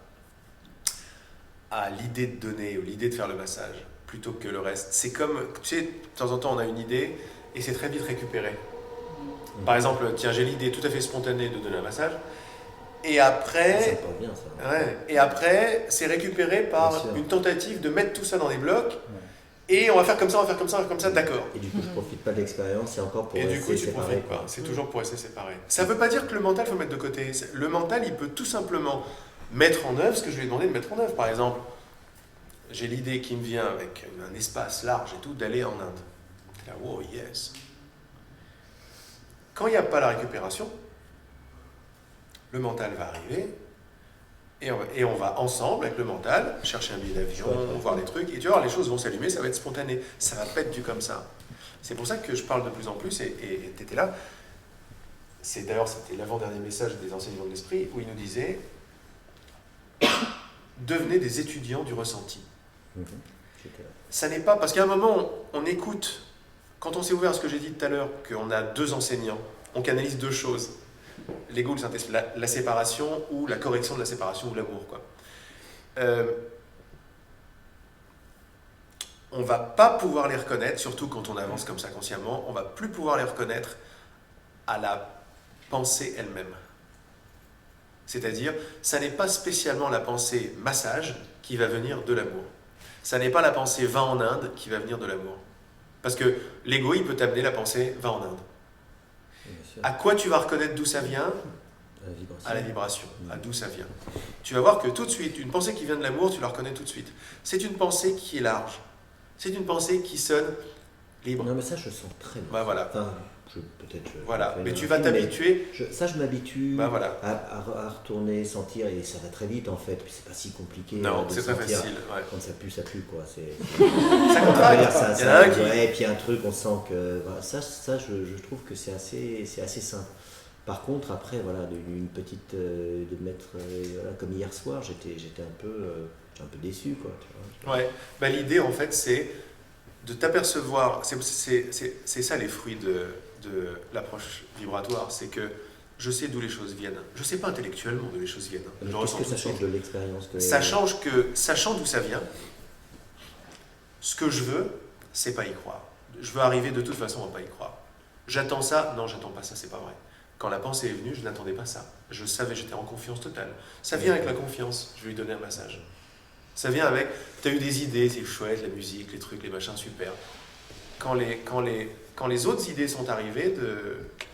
l'idée de donner ou l'idée de faire le massage, plutôt que le reste. C'est comme, tu sais, de temps en temps on a une idée et c'est très vite récupéré. Par exemple, tiens, j'ai l'idée tout à fait spontanée de donner un massage, et après, c'est récupéré par une tentative de mettre tout ça dans des blocs, et on va faire comme ça, on va faire comme ça, on va faire comme ça, d'accord. Et du coup, je ne profite pas de l'expérience, c'est encore pour rester séparé. Et du coup, tu ne profites pas, c'est toujours pour rester séparé. Ça ne veut pas dire que le mental, il faut mettre de côté. Le mental, il peut tout simplement mettre en œuvre ce que je lui ai demandé de mettre en œuvre. Par exemple, j'ai l'idée qui me vient avec un espace large et tout, d'aller en Inde. Là, wow, yes. Quand il n'y a pas la récupération, le mental va arriver Et on va ensemble, avec le mental, chercher un billet d'avion, voir des trucs, et tu vas voir, les choses vont s'allumer, ça va être spontané, ça va pas être du comme ça. C'est pour ça que je parle de plus en plus, et tu étais là. D'ailleurs, c'était l'avant-dernier message des enseignants de l'esprit, où ils nous disaient « Devenez des étudiants du ressenti ». Ça n'est pas... Parce qu'à un moment, on écoute, quand on s'est ouvert à ce que j'ai dit tout à l'heure, qu'on a deux enseignants, on canalise deux choses. L'ego, le Saint-Esprit, la séparation ou la correction de la séparation ou l'amour, quoi. On ne va pas pouvoir les reconnaître, surtout quand on avance comme ça consciemment, on ne va plus pouvoir les reconnaître à la pensée elle-même. C'est-à-dire, ça n'est pas spécialement la pensée massage qui va venir de l'amour. Ça n'est pas la pensée va en Inde qui va venir de l'amour. Parce que l'ego, il peut t'amener la pensée va en Inde. À quoi tu vas reconnaître d'où ça vient ? À la vibration, à d'où ça vient. Tu vas voir que tout de suite, une pensée qui vient de l'amour, tu la reconnais tout de suite. C'est une pensée qui est large. C'est une pensée qui sonne libre. Non, mais ça, je sens très bien. Bah, voilà. Enfin, voilà, mais tu vas t'habituer. Ça, je m'habitue bah, voilà. à retourner, sentir, et ça va très vite en fait. Puis c'est pas si compliqué. Non, de c'est très sentir. facile. Ouais. Quand ça pue quoi. Ça contracte. Il y en a un qui... Et puis un truc, on sent que. Voilà, ça je trouve que c'est assez simple. Par contre, après, voilà, une petite. De mettre. Voilà, comme hier soir, j'étais un peu déçu, quoi. Tu vois. Ouais, bah, l'idée en fait, c'est de t'apercevoir. C'est ça les fruits de l'approche vibratoire, c'est que je sais d'où les choses viennent. Je ne sais pas intellectuellement d'où les choses viennent. Qu'est-ce que ça change de l'expérience Ça change que, sachant d'où ça vient, ce que je veux, c'est pas y croire. Je veux arriver de toute façon à pas y croire. J'attends ça, non, j'attends pas ça, c'est pas vrai. Quand la pensée est venue, je n'attendais pas ça. Je savais, j'étais en confiance totale. Ça vient avec la confiance, je vais lui donner un massage. Ça vient avec, tu as eu des idées, c'est chouette, la musique, les trucs, les machins, super. Quand les autres idées sont arrivées,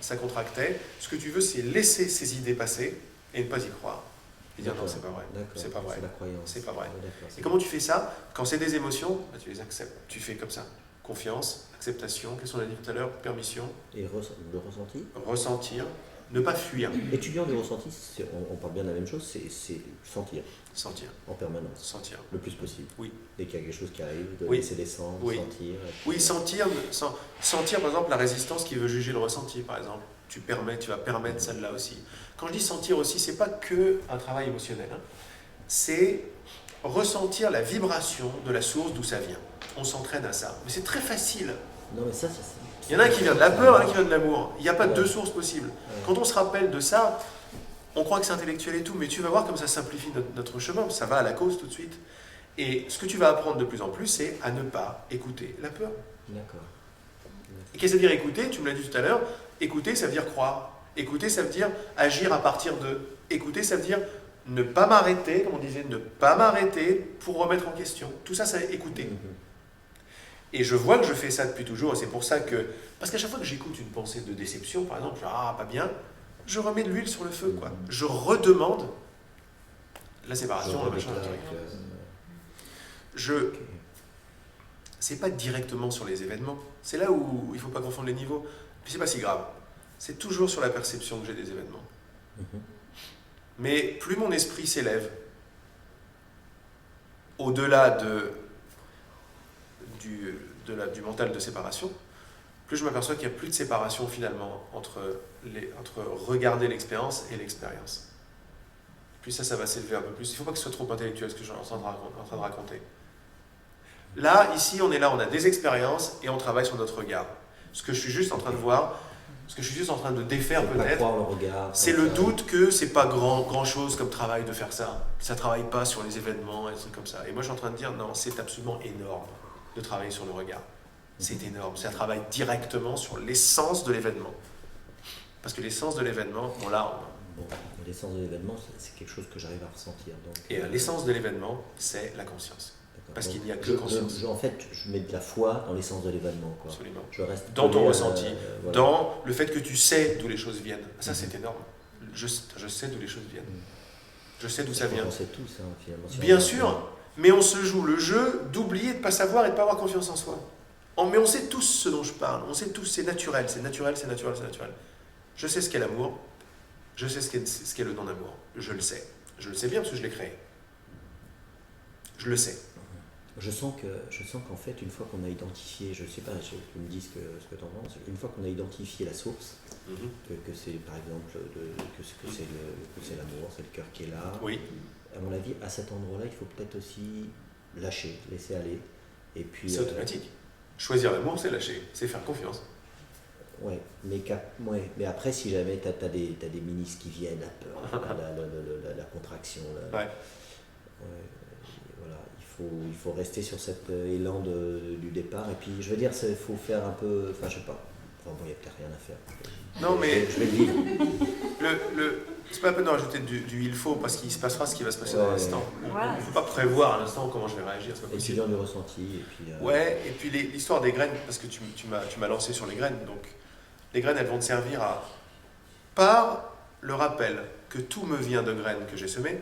ça contractait, ce que tu veux, c'est laisser ces idées passer et ne pas y croire. Et dire non, c'est pas vrai. C'est pas vrai. C'est la croyance. C'est pas vrai. Et comment tu fais ça ? Quand c'est des émotions, bah, tu les acceptes. Tu fais comme ça. Confiance, acceptation, qu'est-ce qu'on a dit tout à l'heure ? Permission. Et le ressenti ? Ressentir, ne pas fuir. Étudiant du ressenti, on parle bien de la même chose, c'est sentir. Sentir. En permanence. Sentir. Le plus possible. Oui. Dès qu'il y a quelque chose qui arrive, de oui. laisser descendre, oui. sentir. Oui, sentir par exemple la résistance qui veut juger le ressenti, par exemple. Tu vas permettre celle-là aussi. Quand je dis sentir aussi, c'est pas que un travail émotionnel. Hein. C'est ressentir la vibration de la source d'où ça vient. On s'entraîne à ça. Mais c'est très facile. Non, mais ça, il y en a un qui vient de la peur, un qui vient de l'amour. Il n'y a pas deux sources possibles. Quand on se rappelle de ça, on croit que c'est intellectuel et tout, mais tu vas voir comme ça simplifie notre chemin. Ça va à la cause tout de suite. Et ce que tu vas apprendre de plus en plus, c'est à ne pas écouter la peur. D'accord. Et qu'est-ce que ça veut dire écouter ? Tu me l'as dit tout à l'heure. Écouter, ça veut dire croire. Écouter, ça veut dire agir à partir de. Écouter, ça veut dire ne pas m'arrêter, comme on disait, ne pas m'arrêter pour remettre en question. Tout ça, c'est écouter. Et je vois que je fais ça depuis toujours, et c'est pour ça que... Parce qu'à chaque fois que j'écoute une pensée de déception, par exemple, pas bien, je remets de l'huile sur le feu, quoi. Je redemande la séparation, le machin, c'est pas directement sur les événements. C'est là où il ne faut pas confondre les niveaux. Puis c'est pas si grave. C'est toujours sur la perception que j'ai des événements. Mais plus mon esprit s'élève au-delà du mental de séparation, plus je m'aperçois qu'il n'y a plus de séparation finalement entre regarder l'expérience et l'expérience. Puis ça va s'élever un peu plus. Il ne faut pas que ce soit trop intellectuel ce que je suis en train de raconter. Là, ici, on est là, on a des expériences et on travaille sur notre regard. Ce que je suis juste en train de voir, ce que je suis juste en train de défaire peut-être, c'est le doute que c'est pas grand chose comme travail de faire ça. Ça travaille pas sur les événements et des trucs comme ça. Et moi, je suis en train de dire non, c'est absolument énorme de travailler sur le regard. C'est énorme. Ça travaille directement sur l'essence de l'événement. Parce que l'essence de l'événement, l'essence de l'événement, c'est quelque chose que j'arrive à ressentir. Donc, et l'essence de l'événement, c'est la conscience. Parce qu'il n'y a que conscience. En fait, je mets de la foi dans l'essence de l'événement. Quoi. Absolument. Je reste dans ton ressenti, voilà. Dans le fait que tu sais d'où les choses viennent. Ça, c'est énorme. Je sais d'où les choses viennent. Je sais d'où ça vient. On sait tous, finalement. Bien sûr, mais on se joue le jeu d'oublier de ne pas savoir et de ne pas avoir confiance en soi. Mais on sait tous ce dont je parle. On sait tous, c'est naturel. Je sais ce qu'est l'amour. Je sais ce qu'est le non-amour. Je le sais. Je le sais bien parce que je l'ai créé. Je le sais. Je sens qu'en fait, une fois qu'on a identifié, je ne sais pas, tu me dis ce que tu en penses, une fois qu'on a identifié la source, que c'est par exemple que c'est l'amour, c'est le cœur qui est là, Oui. à mon avis, à cet endroit-là, il faut peut-être aussi lâcher, laisser aller. Et puis, C'est automatique. Choisir l'amour, c'est lâcher, c'est faire confiance. Ouais, mais après, si jamais tu as des ministres qui viennent, la peur, la contraction, Ouais. voilà, il faut rester sur cet élan du départ. Et puis, je veux dire, il faut faire un peu. Enfin, je sais pas. Enfin, bon, il n'y a peut-être rien à faire. Non, mais Je vais le vivre. c'est pas la peine de rajouter du il faut parce qu'il se passera ce qui va se passer dans l'instant. Voilà. Il ne faut pas prévoir à l'instant comment je vais réagir, c'est pas Et puis, possible. dans du ressenti. Et puis, Ouais, et puis l'histoire des graines, parce que tu m'as lancé sur les graines, donc les graines, elles vont te servir par le rappel que tout me vient de graines que j'ai semées,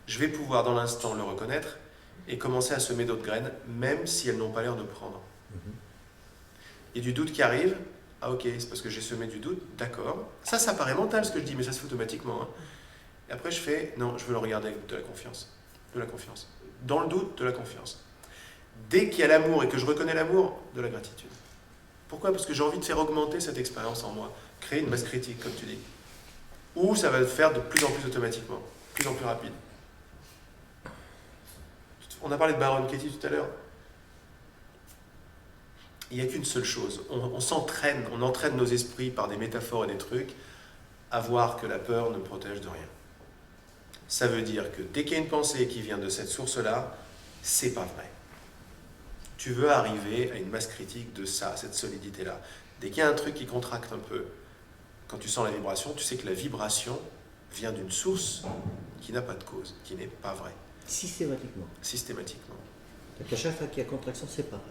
je vais pouvoir dans l'instant le reconnaître et commencer à semer d'autres graines, même si elles n'ont pas l'air de prendre. Il y a du doute qui arrive, ah ok, c'est parce que j'ai semé du doute, d'accord. Ça paraît mental ce que je dis, mais ça se fait automatiquement. Hein. Et après je fais, non, je veux le regarder avec de la confiance. De la confiance. Dans le doute, de la confiance. Dès qu'il y a l'amour et que je reconnais l'amour, de la gratitude. Pourquoi ? Parce que j'ai envie de faire augmenter cette expérience en moi, créer une masse critique, comme tu dis. Ou ça va le faire de plus en plus automatiquement, de plus en plus rapide. On a parlé de Byron Katie tout à l'heure. Il n'y a qu'une seule chose. On s'entraîne, on entraîne nos esprits par des métaphores et des trucs à voir que la peur ne protège de rien. Ça veut dire que dès qu'il y a une pensée qui vient de cette source-là, c'est pas vrai. Tu veux arriver à une masse critique de ça, cette solidité-là. Dès qu'il y a un truc qui contracte un peu, quand tu sens la vibration, tu sais que la vibration vient d'une source qui n'a pas de cause, qui n'est pas vraie. Systématiquement. Systématiquement. Donc à chaque fois qu'il y a contraction, c'est pareil.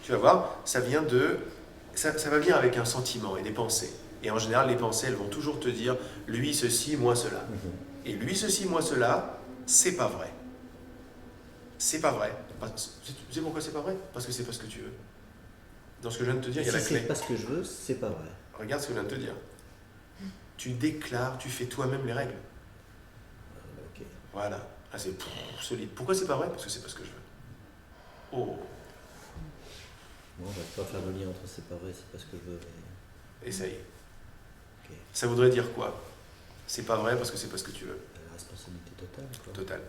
Tu vas voir, ça va venir avec un sentiment et des pensées. Et en général, les pensées, elles vont toujours te dire « lui ceci, moi cela ». Et lui ceci, moi cela, c'est pas vrai. C'est pas vrai. Tu sais pourquoi c'est pas vrai ? Parce que c'est pas ce que tu veux. Dans ce que je viens de te dire, il y a la clé. Si c'est pas ce que je veux, c'est pas vrai. Regarde ce que je viens de te dire. Tu déclares, tu fais toi-même les règles. Ok. Voilà. Ah, c'est solide. Pourquoi c'est pas vrai ? Parce que c'est pas ce que je veux. Oh. Moi, on va pas faire le lien entre c'est pas vrai, c'est pas ce que je veux. Mais... Essaye. Ok. Ça voudrait dire quoi ? C'est pas vrai parce que c'est pas ce que tu veux. La responsabilité totale. Quoi. Total.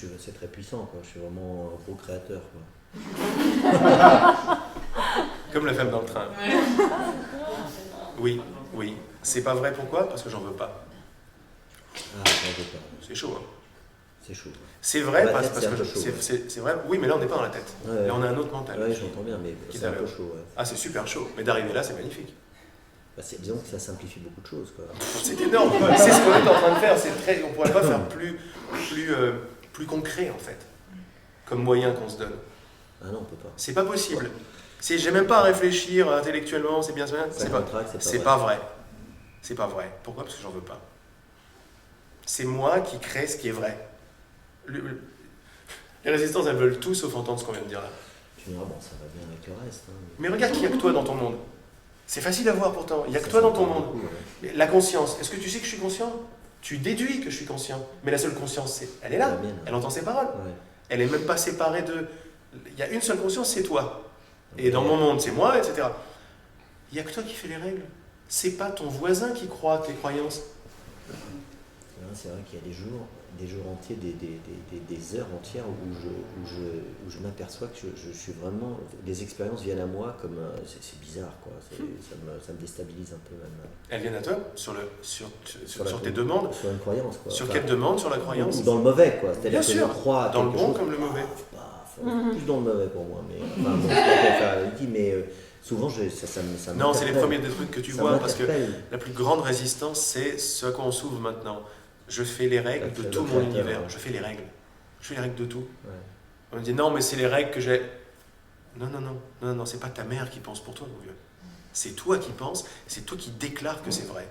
C'est très puissant, quoi. Je suis vraiment un gros créateur, quoi. Comme la femme dans le train. Oui, oui. C'est pas vrai pourquoi ? Parce que j'en veux pas. Ah, j'en veux pas. C'est chaud, hein. C'est chaud. C'est vrai La parce tête, que c'est vrai. Oui, mais là on n'est pas dans la tête. Ouais. Là on a un autre mental. Ouais, j'entends bien, mais Qui c'est un est peu là. chaud. Ouais. Ah, c'est super chaud. Mais d'arriver là, c'est magnifique. Bah, disons que ça simplifie beaucoup de choses, quoi. C'est énorme. C'est ce qu'on est en train de faire. On pourrait pas faire plus concret en fait, comme moyen qu'on se donne. Ah non, on peut pas. C'est pas possible. J'ai même pas à réfléchir intellectuellement. C'est bien ça. C'est pas vrai. C'est pas vrai. Pourquoi ? Parce que j'en veux pas. C'est moi qui crée ce qui est vrai. Les résistances, elles veulent tout sauf entendre ce qu'on vient de dire là. Tu me diras, bon, ça va bien avec le reste. Hein. Mais regarde qu'il n'y a que toi dans ton monde. C'est facile à voir pourtant. Il n'y a que toi dans ton monde. Beaucoup, ouais. La conscience. Est-ce que tu sais que je suis conscient ? Tu déduis que je suis conscient. Mais la seule conscience, elle est là. La mienne. Elle entend ses paroles. Ouais. Elle n'est même pas séparée de... Il y a une seule conscience, c'est toi. Et dans mon monde, c'est moi, etc. Il n'y a que toi qui fais les règles. C'est pas ton voisin qui croit tes croyances. C'est vrai qu'il y a des jours entiers, des heures entières où je m'aperçois que je suis vraiment... Des expériences viennent à moi comme... C'est bizarre, quoi. Ça me déstabilise un peu même. Elles viennent à toi sur tes demandes. Sur une croyance, quoi. Sur quelle demande ? Sur la croyance ? Ou dans le mauvais, quoi. C'est-à-dire Bien que sûr. je crois à Dans le quelque bon chose. comme le mauvais. Plus dans le mauvais pour moi, mais... Enfin, bon, je peux pas faire le dit, mais souvent, ça Non, c'est les m'interpelle. premiers des trucs que tu Ça vois, parce que m'interpelle. la plus grande résistance, c'est ce à quoi on s'ouvre maintenant. Je fais les règles de Le tout mon créateur, univers. ouais. Je fais les règles. Je fais les règles de tout. Ouais. On me dit non, mais c'est les règles que j'ai. Non, c'est pas ta mère qui pense pour toi, mon vieux. C'est toi qui penses, c'est toi qui déclares que c'est vrai.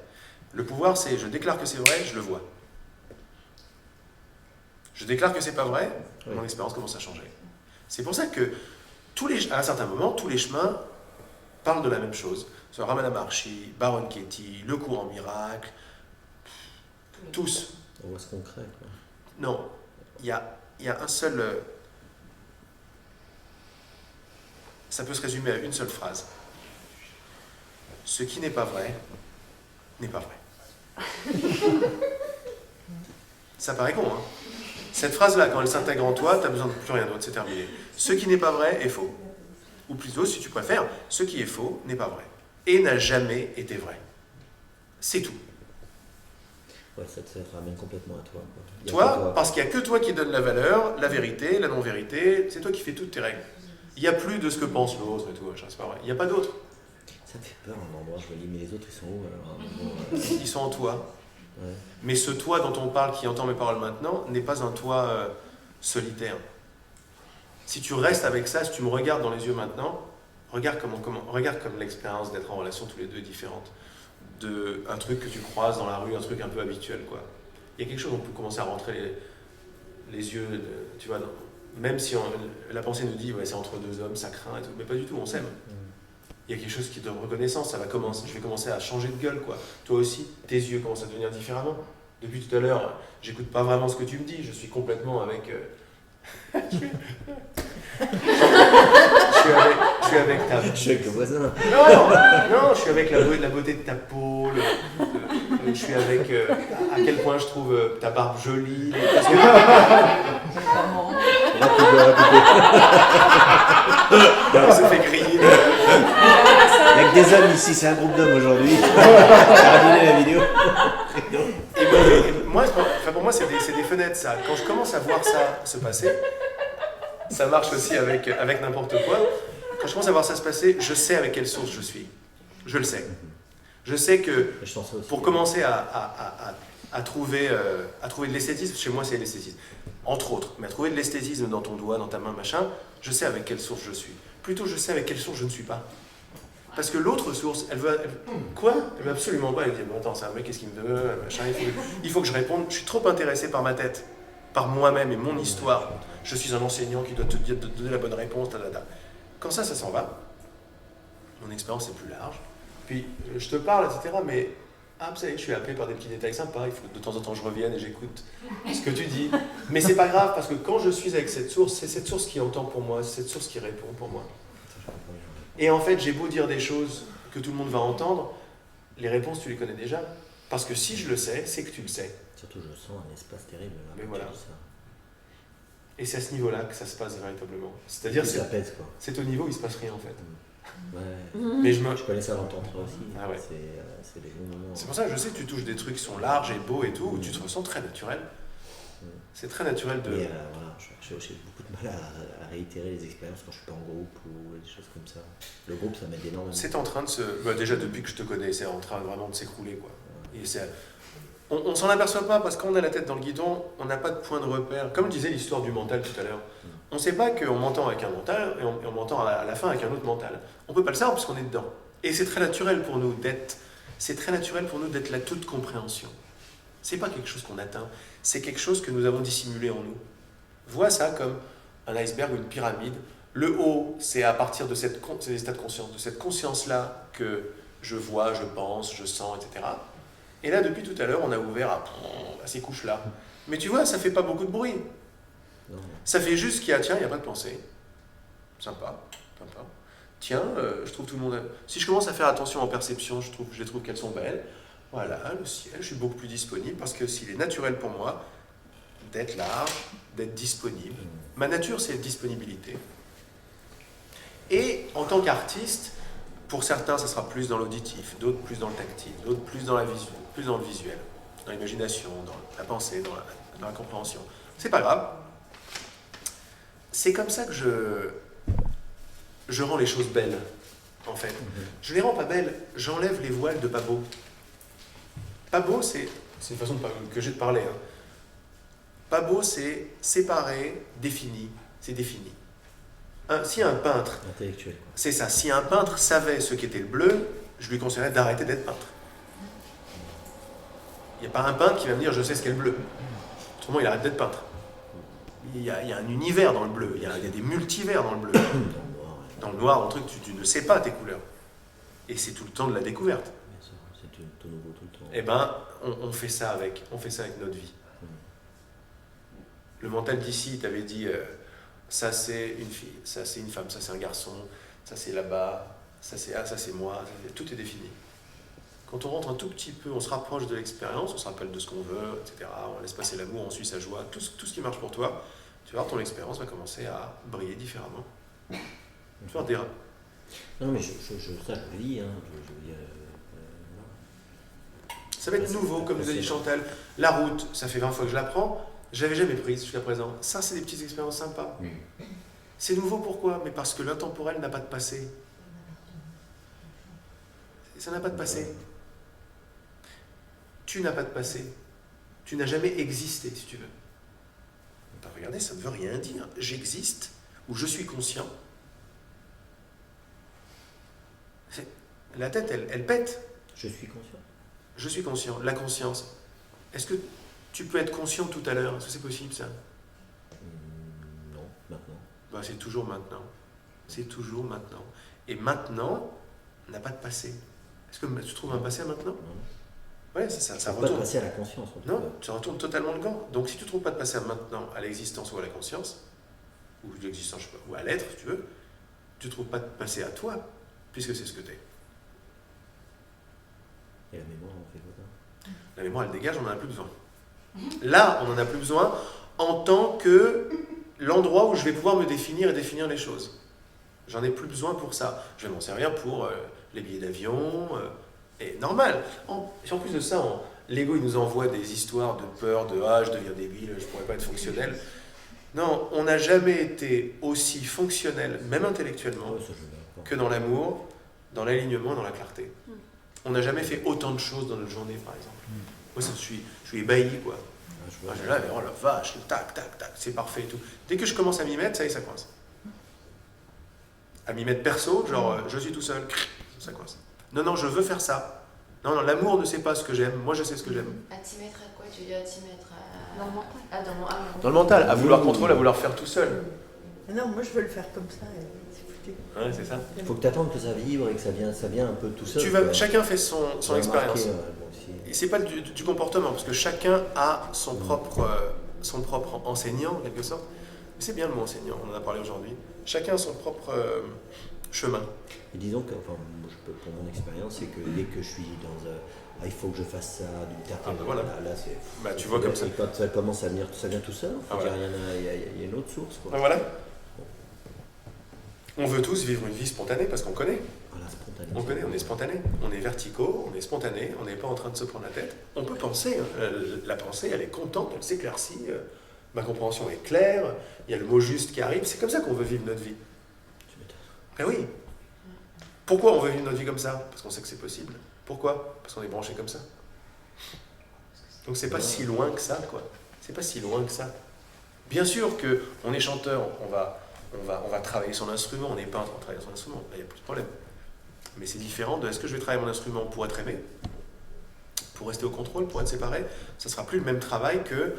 Le pouvoir, c'est je déclare que c'est vrai, je le vois. Je déclare que c'est pas vrai, Oui. mon expérience commence à changer. C'est pour ça que à un certain moment, tous les chemins parlent de la même chose. Sur Ramana Maharshi, Byron Katie, le courant miracle, Tous. On voit ce qu'on crée, quoi. Non, il y a un seul... ça peut se résumer à une seule phrase. Ce qui n'est pas vrai, n'est pas vrai. Ça paraît con, hein. Cette phrase-là, quand elle s'intègre en toi, tu n'as besoin de plus rien d'autre, c'est terminé. Ce qui n'est pas vrai est faux. Ou plutôt, si tu préfères, ce qui est faux n'est pas vrai. Et n'a jamais été vrai. C'est tout. Ouais, ça te ramène complètement à toi, quoi. Il y a que Toi, parce qu'il n'y a que toi qui donne la valeur, la vérité, la non-vérité, c'est toi qui fais toutes tes règles. Il n'y a plus de ce que pense l'autre et tout, c'est pas vrai. Il n'y a pas d'autre. Ça me fait peur un endroit, je me dis, mais les autres ils sont où alors? Ils sont en toi. Ouais. Mais ce toi dont on parle, qui entend mes paroles maintenant, n'est pas un toi solitaire. Si tu restes avec ça, si tu me regardes dans les yeux maintenant, regarde comme l'expérience d'être en relation tous les deux est différente. Un truc que tu croises dans la rue, un truc un peu habituel, quoi. Il y a quelque chose où on peut commencer à rentrer les yeux, tu vois, même si la pensée nous dit, ouais, c'est entre deux hommes, ça craint et tout, mais pas du tout, on s'aime. Il y a quelque chose qui est de reconnaissance, je vais commencer à changer de gueule, quoi. Toi aussi, tes yeux commencent à devenir différemment. Depuis tout à l'heure, j'écoute pas vraiment ce que tu me dis, je suis complètement avec... je suis avec ta... Je suis avec le voisin. Non, je suis avec la beauté de ta peau, je suis avec à quel point je trouve ta barbe jolie. On se fait griller. Il n'y a que des hommes ici, c'est un groupe d'hommes aujourd'hui. J'ai regardé la vidéo. Et moi, pour moi, c'est des fenêtres, ça. Quand je commence à voir ça se passer, ça marche aussi avec n'importe quoi. Quand je commence à voir ça se passer, je sais avec quelle source je suis. Je le sais. Je sais que pour commencer à trouver de l'esthétisme, chez moi c'est l'esthétisme, entre autres, mais à trouver de l'esthétisme dans ton doigt, dans ta main, machin, je sais avec quelle source je suis. Plutôt je sais avec quelle source je ne suis pas. Parce que l'autre source, elle veut absolument pas, elle dit, attends, c'est un mec, qu'est-ce qu'il me veut, machin, il faut que je réponde, je suis trop intéressé par ma tête, par moi-même et mon histoire. Je suis un enseignant qui doit te donner la bonne réponse, Quand ça s'en va, mon expérience est plus large. Puis, je te parle, etc., mais vous savez, je suis appelé par des petits détails sympas, il faut que de temps en temps je revienne et j'écoute ce que tu dis. Mais c'est pas grave, parce que quand je suis avec cette source, c'est cette source qui entend pour moi, c'est cette source qui répond pour moi. Et en fait, j'ai beau dire des choses que tout le monde va entendre, les réponses, tu les connais déjà. Parce que si je le sais, c'est que tu le sais. Surtout, je sens un espace terrible. Là, mais voilà. Ça. Et c'est à ce niveau-là que ça se passe véritablement. C'est-à-dire ça pèse, quoi. C'est au niveau où il se passe rien, en fait. Ouais. Mais je connais ça dans ton train aussi. Ah ouais. C'est des bons moments. C'est pour ça que je sais que tu touches des trucs qui sont larges et beaux et tout, où tu te ressens très naturel. C'est très naturel de... Mais voilà, j'ai beaucoup de mal à réitérer les expériences quand je suis pas en groupe ou des choses comme ça. Le groupe, ça m'aide énormément. C'est en train de se... déjà, depuis que je te connais, c'est en train vraiment de s'écrouler, quoi. Et on s'en aperçoit pas parce qu'on a la tête dans le guidon, on n'a pas de point de repère. Comme disait l'histoire du mental tout à l'heure, on ne sait pas qu'on m'entend avec un mental et on m'entend à la fin avec un autre mental. On ne peut pas le savoir parce qu'on est dedans. Et c'est très naturel pour nous d'être la toute compréhension. C'est pas quelque chose qu'on atteint, c'est quelque chose que nous avons dissimulé en nous. Vois ça comme un iceberg ou une pyramide. Le haut, c'est à partir de cet état de conscience, de cette conscience-là que je vois, je pense, je sens, etc. Et là, depuis tout à l'heure, on a ouvert à ces couches-là. Mais tu vois, ça fait pas beaucoup de bruit. Non. Ça fait juste qu'il y a, tiens, il n'y a pas de pensée. Sympa. Tiens, je trouve tout le monde... Si je commence à faire attention en perception, je les trouve qu'elles sont belles. Voilà, le ciel, je suis beaucoup plus disponible parce que s'il est naturel pour moi d'être large, d'être disponible. Ma nature, c'est la disponibilité. Et en tant qu'artiste, pour certains, ça sera plus dans l'auditif, d'autres plus dans le tactile, d'autres plus dans le visuel, dans l'imagination, dans la pensée, dans la compréhension. C'est pas grave. C'est comme ça que je rends les choses belles, en fait. Je les rends pas belles, j'enlève les voiles de pas beau. Pas beau, c'est une façon que j'ai de parler. Hein. Pas beau, c'est séparé, défini. C'est défini. Si un peintre... Intellectuel, quoi. C'est ça. Si un peintre savait ce qu'était le bleu, je lui conseillerais d'arrêter d'être peintre. Il n'y a pas un peintre qui va me dire « je sais ce qu'est le bleu ». Autrement, il arrête d'être peintre. Il y a un univers dans le bleu, il y a des multivers dans le bleu. Dans le noir, dans le truc, tu ne sais pas tes couleurs. Et c'est tout le temps de la découverte. C'est tout nouveau tout le temps. Eh ben, on fait ça avec notre vie. Le mental d'ici t'avait dit ça c'est une fille, ça c'est une femme, ça c'est un garçon, ça c'est là-bas, ça c'est moi, tout est défini. Quand on rentre un tout petit peu, on se rapproche de l'expérience, on se rappelle de ce qu'on veut, etc. On laisse passer l'amour, on suit sa joie, tout ce qui marche pour toi, tu vas voir, ton expérience va commencer à briller différemment. Tu vas dire. Non, mais ça je le vis, hein. Je veux dire, Ça va être nouveau, comme nous a dit Chantal. La route, ça fait 20 fois que je la prends, je l'avais jamais prise jusqu'à présent. Ça, c'est des petites expériences sympas. C'est nouveau, pourquoi? Mais parce que l'intemporel n'a pas de passé. Ça n'a pas de passé. Tu n'as pas de passé. Tu n'as jamais existé, si tu veux. Regardez, ça ne veut rien dire. J'existe, ou je suis conscient. La tête, elle pète. je suis conscient. Je suis conscient. La conscience. Est-ce que tu peux être conscient tout à l'heure? Est-ce que c'est possible, ça? Non, maintenant. Ben, c'est toujours maintenant. C'est toujours maintenant. Et maintenant n'a pas de passé. Est-ce que tu trouves un passé à maintenant? Oui, c'est ça. Ça Pas de retourne. passer à la conscience. En tout Non, cas. tu retournes totalement le gant. Donc si tu ne trouves pas de passer à maintenant, à l'existence ou à la conscience, ou l'existence, je sais pas, ou à l'être, si tu veux, tu ne trouves pas de passer à toi, puisque c'est ce que tu es. Et la mémoire, on fait quoi? La mémoire, elle dégage, on n'en a plus besoin. Là, on n'en a plus besoin en tant que l'endroit où je vais pouvoir me définir et définir les choses. J'en ai plus besoin pour ça. Je vais m'en servir pour les billets d'avion, et normal. Et en plus de ça, l'ego, il nous envoie des histoires de peur, de « ah, je deviens débile, je ne pourrais pas être fonctionnel ». Non, on n'a jamais été aussi fonctionnel, même intellectuellement, Ça, je veux pas. que dans l'amour, dans l'alignement, dans la clarté. On n'a jamais fait autant de choses dans notre journée, par exemple. Moi, je suis ébahi, quoi. Ah, je vois. Je suis là, mais oh la vache, tac, tac, tac, c'est parfait et tout. Dès que je commence à m'y mettre, ça y est, ça coince. À m'y mettre perso, genre, je suis tout seul, ça coince. Non, je veux faire ça. Non, l'amour ne sait pas ce que j'aime, moi je sais ce que j'aime. À t'y mettre à quoi? Tu veux dire à t'y mettre à... Dans le mental. Ah, dans mon... Dans le mental, à vouloir contrôler, à vouloir faire tout seul. Non, moi je veux le faire comme ça, et c'est foutu. Ouais, c'est ça. Il faut que tu attendes que ça vibre et que ça vient un peu tout seul. quoi. Chacun fait son J'ai expérience. remarqué, moi aussi. Et c'est pas du comportement, parce que chacun a son propre enseignant, en quelque sorte. Mais c'est bien le mot enseignant, on en a parlé aujourd'hui. Chacun a son propre chemin. Et disons que, enfin, moi, pour mon expérience, c'est que dès que je suis dans un. Ah, il faut que je fasse ça d'une certaine voilà. Là, c'est. Bah, tu vois comme ça. Et quand ça commence à venir, ça vient tout seul. Ah, voilà. Il y a une autre source. Quoi. Ah, voilà. On veut tous vivre une vie spontanée parce qu'on connaît. Voilà, spontané. On connaît, on est spontané. On est verticaux, on est spontané, on n'est pas en train de se prendre la tête. On peut penser, hein. La pensée, elle est contente, elle s'éclaircit. Ma compréhension est claire, il y a le mot juste qui arrive. C'est comme ça qu'on veut vivre notre vie. Tu m'étonnes. Ben oui. Pourquoi on veut vivre notre vie comme ça? Parce qu'on sait que c'est possible. Pourquoi? Parce qu'on est branché comme ça. Donc c'est pas si loin que ça, quoi. C'est pas si loin que ça. Bien sûr que on est chanteur, on va travailler son instrument, on n'est pas en train de travailler son instrument, là il n'y a plus de problème. Mais c'est différent de est-ce que je vais travailler mon instrument pour être aimé, pour rester au contrôle, pour être séparé. Ça ne sera plus le même travail que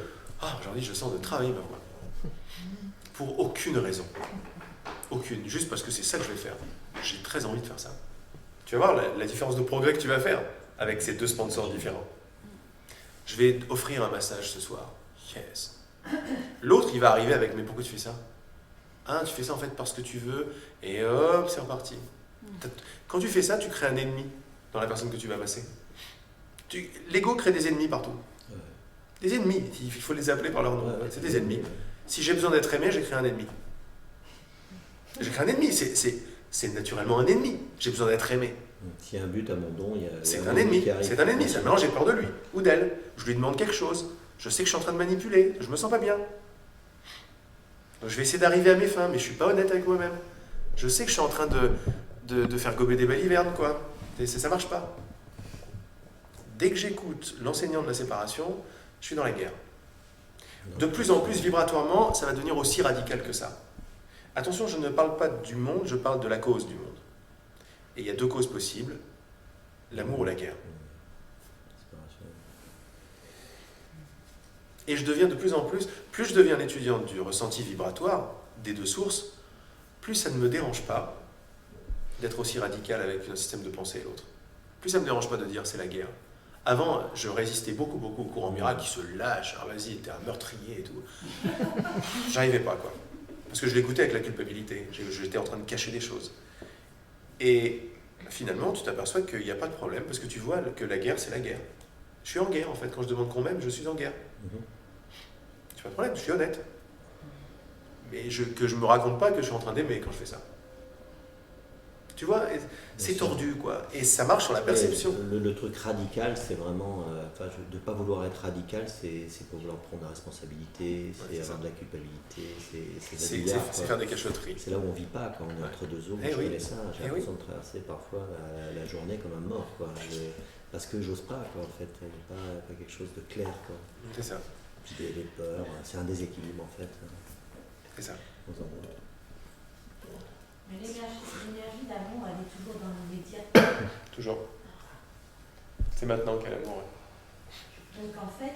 aujourd'hui je sens de travailler ma voix. Pour aucune raison. Aucune. Juste parce que c'est ça que je vais faire. J'ai très envie de faire ça. Tu vas voir la différence de progrès que tu vas faire avec ces deux sponsors différents. Je vais offrir un massage ce soir. Yes. L'autre, il va arriver avec « mais pourquoi tu fais ça ?» Ah, tu fais ça en fait parce que tu veux, et hop, c'est reparti. Quand tu fais ça, tu crées un ennemi dans la personne que tu vas masser. L'ego crée des ennemis partout. Ouais. Des ennemis, il faut les appeler par leur nom. Ouais, C'est des ennemis. Si j'ai besoin d'être aimé, j'ai créé un ennemi. J'ai créé un ennemi, c'est naturellement un ennemi. J'ai besoin d'être aimé. S'il y a un but à mon don, il y a. C'est un ennemi, qui arrive. c'est un ennemi. Ça, maintenant j'ai peur de lui ou d'elle. Je lui demande quelque chose. Je sais que je suis en train de manipuler. Je me sens pas bien. Donc, je vais essayer d'arriver à mes fins, mais je suis pas honnête avec moi-même. Je sais que je suis en train de faire gober des balivernes, quoi. Ça marche pas. Dès que j'écoute l'enseignant de la séparation, je suis dans la guerre. De plus en plus, vibratoirement, ça va devenir aussi radical que ça. Attention, je ne parle pas du monde, je parle de la cause du monde. Et il y a deux causes possibles, l'amour ou la guerre. Et je deviens de plus en plus je deviens un étudiant du ressenti vibratoire, des deux sources, plus ça ne me dérange pas d'être aussi radical avec un système de pensée et l'autre. plus ça me dérange pas de dire c'est la guerre. Avant, je résistais beaucoup au courant miracle qui se lâche. Ah vas-y, t'es un meurtrier et tout. J'arrivais pas, quoi. Parce que je l'écoutais avec la culpabilité. J'étais en train de cacher des choses. Et finalement, tu t'aperçois qu'il n'y a pas de problème parce que tu vois que la guerre, c'est la guerre. Je suis en guerre, en fait. Quand je demande qu'on m'aime, je suis en guerre. C'est pas de problème, je suis honnête. Mais que je me raconte pas que je suis en train d'aimer quand je fais ça. Tu vois, c'est tordu, quoi. Et ça marche sur la perception. Le truc radical, c'est vraiment... de ne pas vouloir être radical, c'est pas vouloir prendre la responsabilité, c'est avoir de la culpabilité, c'est faire des cachotteries. C'est là où on vit pas, quand on est entre deux eaux. Je connais ça, j'ai l'impression de traverser parfois la journée comme un mort, quoi. Parce que j'ose pas, quoi, en fait. Il n'y a pas quelque chose de clair, quoi. C'est ça. Des peurs, c'est un déséquilibre, en fait. C'est ça. Mais l'énergie d'amour, elle est toujours dans l'immédiat. Toujours. C'est maintenant qu'elle a l'amour. Donc en fait,